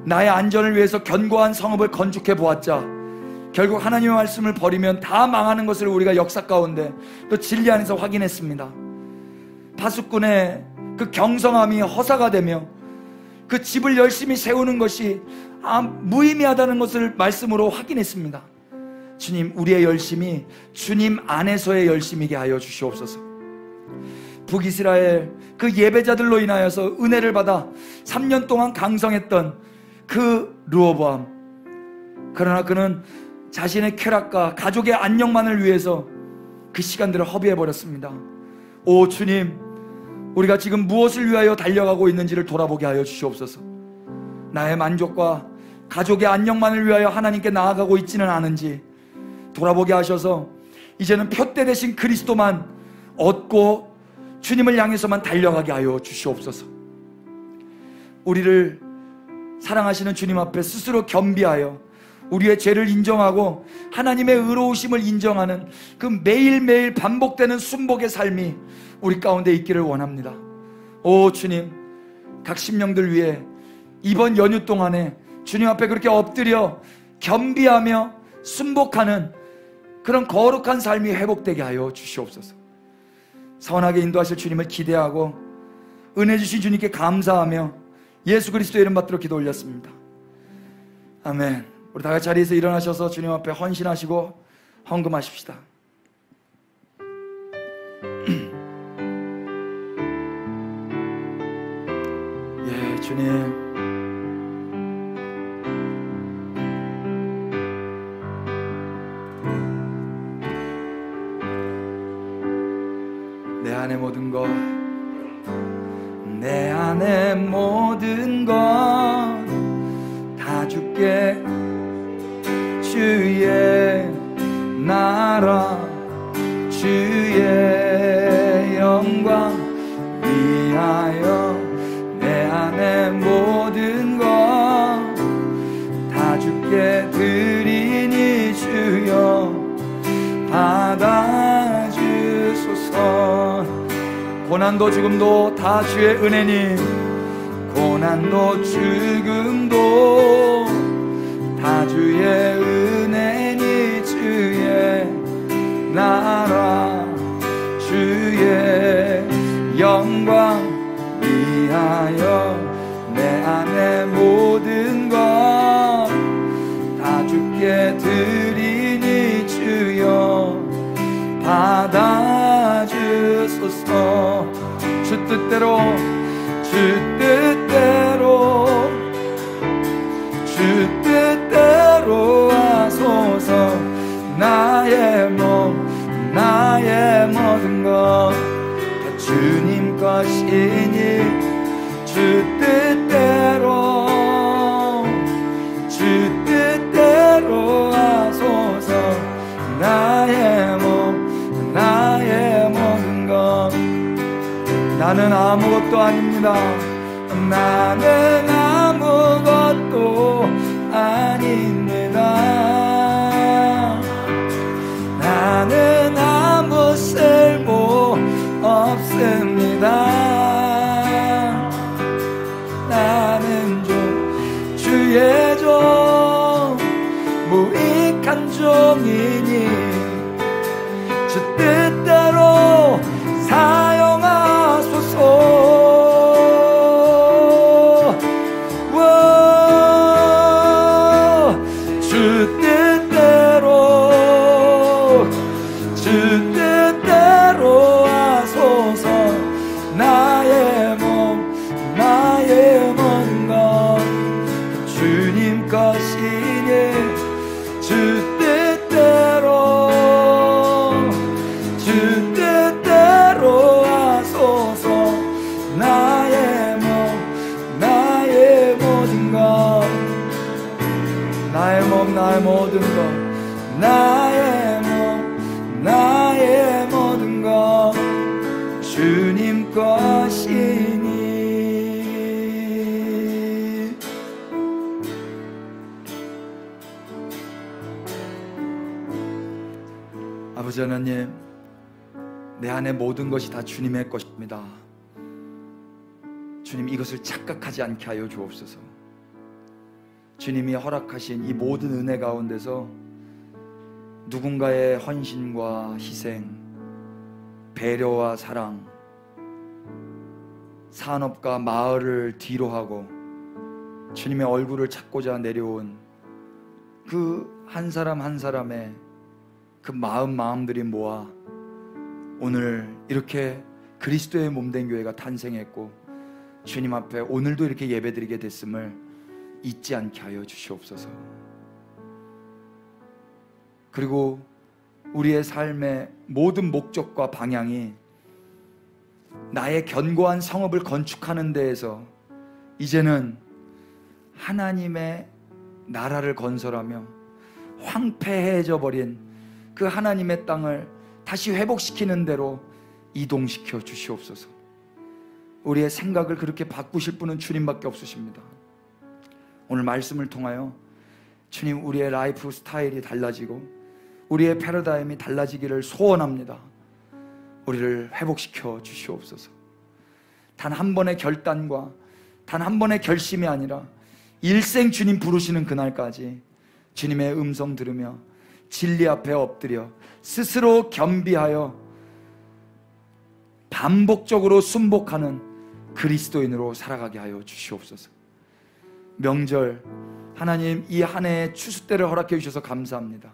나의 안전을 위해서 견고한 성읍을 건축해 보았자 결국 하나님의 말씀을 버리면 다 망하는 것을 우리가 역사 가운데 또 진리 안에서 확인했습니다. 파수꾼의 그 경성함이 허사가 되며 그 집을 열심히 세우는 것이 무의미하다는 것을 말씀으로 확인했습니다. 주님, 우리의 열심이 주님 안에서의 열심이게 하여 주시옵소서. 북이스라엘 그 예배자들로 인하여서 은혜를 받아 3년 동안 강성했던 그 르호보암, 그러나 그는 자신의 쾌락과 가족의 안녕만을 위해서 그 시간들을 허비해버렸습니다. 오 주님, 우리가 지금 무엇을 위하여 달려가고 있는지를 돌아보게 하여 주시옵소서. 나의 만족과 가족의 안녕만을 위하여 하나님께 나아가고 있지는 않은지 돌아보게 하셔서 이제는 표대 되신 그리스도만 얻고 주님을 향해서만 달려가게 하여 주시옵소서. 우리를 사랑하시는 주님 앞에 스스로 겸비하여 우리의 죄를 인정하고 하나님의 의로우심을 인정하는 그 매일매일 반복되는 순복의 삶이 우리 가운데 있기를 원합니다. 오 주님, 각 심령들 위해 이번 연휴 동안에 주님 앞에 그렇게 엎드려 겸비하며 순복하는 그런 거룩한 삶이 회복되게 하여 주시옵소서. 선하게 인도하실 주님을 기대하고 은혜 주신 주님께 감사하며 예수 그리스도의 이름 받들어 기도 올렸습니다. 아멘. 우리 다 같이 자리에서 일어나셔서 주님 앞에 헌신하시고 헌금하십시다. 예, 주님, 내 모든 것, 내 안에 모든 것 다 줄게. 주의 나라 주의 영광 위하여 내 안에 모든 것 다 주께 드리니 주여 받아주소서. 고난도 죽음도 다 주의 은혜니, 고난도 죽음도 다 주의 은혜니, 주의 나라 주의 영광 위하여 내 안에 모든 것 다 주께 드리니 주여 받아주소서. 주 뜻대로 주 뜻대로 주 뜻대로 하소서. 나의 몸 나의 모든 것 다 주님 것이니 주 뜻대로 주 뜻대로 하소서. 나의 몸 나의 모든 것. 나는 아무것도 아닙니다. 나는 아무것도 아닙니다. 나는 아무 쓸모 없습니다. 나는 주의 종 무익한 종이니 주 뜻대로 사용하소서. 주 뜻대로 하소서. 나의 몸 나의 모든 것 주님 것이니 주 뜻대로 주 뜻대로 하소서. 나의 몸 나의 모든 것 나의 몸 나의 모든 것 나의 몸 나의 모든 것 주님 것이니. 아버지 하나님, 내 안에 모든 것이 다 주님의 것입니다. 주님, 이것을 착각하지 않게 하여 주옵소서. 주님이 허락하신 이 모든 은혜 가운데서 누군가의 헌신과 희생, 배려와 사랑, 산업과 마을을 뒤로하고 주님의 얼굴을 찾고자 내려온 그 한 사람 한 사람의 그 마음들이 모아 오늘 이렇게 그리스도의 몸된 교회가 탄생했고 주님 앞에 오늘도 이렇게 예배드리게 됐음을 잊지 않게 하여 주시옵소서. 그리고 우리의 삶의 모든 목적과 방향이 나의 견고한 성읍을 건축하는 데에서 이제는 하나님의 나라를 건설하며 황폐해져 버린 그 하나님의 땅을 다시 회복시키는 대로 이동시켜 주시옵소서. 우리의 생각을 그렇게 바꾸실 분은 주님밖에 없으십니다. 오늘 말씀을 통하여 주님, 우리의 라이프 스타일이 달라지고 우리의 패러다임이 달라지기를 소원합니다. 우리를 회복시켜 주시옵소서. 단 한 번의 결단과 단 한 번의 결심이 아니라 일생 주님 부르시는 그날까지 주님의 음성 들으며 진리 앞에 엎드려 스스로 겸비하여 반복적으로 순복하는 그리스도인으로 살아가게 하여 주시옵소서. 명절 하나님, 이 한 해의 추수 때를 허락해 주셔서 감사합니다.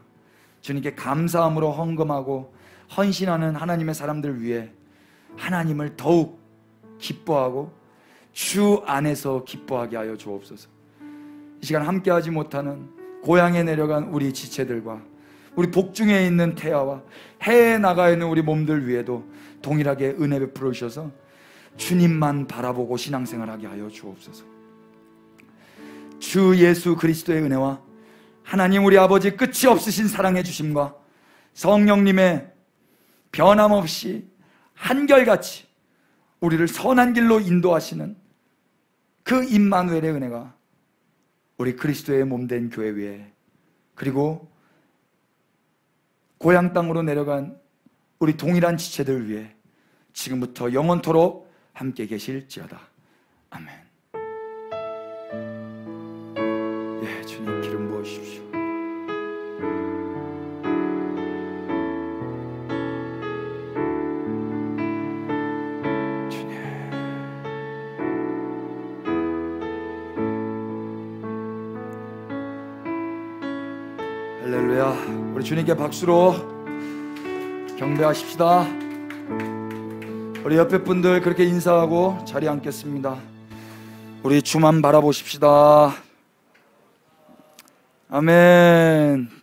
주님께 감사함으로 헌금하고 헌신하는 하나님의 사람들 위해 하나님을 더욱 기뻐하고 주 안에서 기뻐하게 하여 주옵소서. 이 시간 함께하지 못하는 고향에 내려간 우리 지체들과 우리 복중에 있는 태아와 해에 나가 있는 우리 몸들 위에도 동일하게 은혜 베풀어 주셔서 주님만 바라보고 신앙생활하게 하여 주옵소서. 주 예수 그리스도의 은혜와 하나님 우리 아버지 끝이 없으신 사랑해 주심과 성령님의 변함없이 한결같이 우리를 선한 길로 인도하시는 그 임마누엘의 은혜가 우리 그리스도의 몸된 교회 위에, 그리고 고향 땅으로 내려간 우리 동일한 지체들 위에 지금부터 영원토록 함께 계실지어다. 아멘. 예, 주님 기름 부어주십시오. 주님. 할렐루야. 우리 주님께 박수로 경배하십시다. 우리 옆에 분들 그렇게 인사하고 자리에 앉겠습니다. 우리 주만 바라보십시다. 아멘.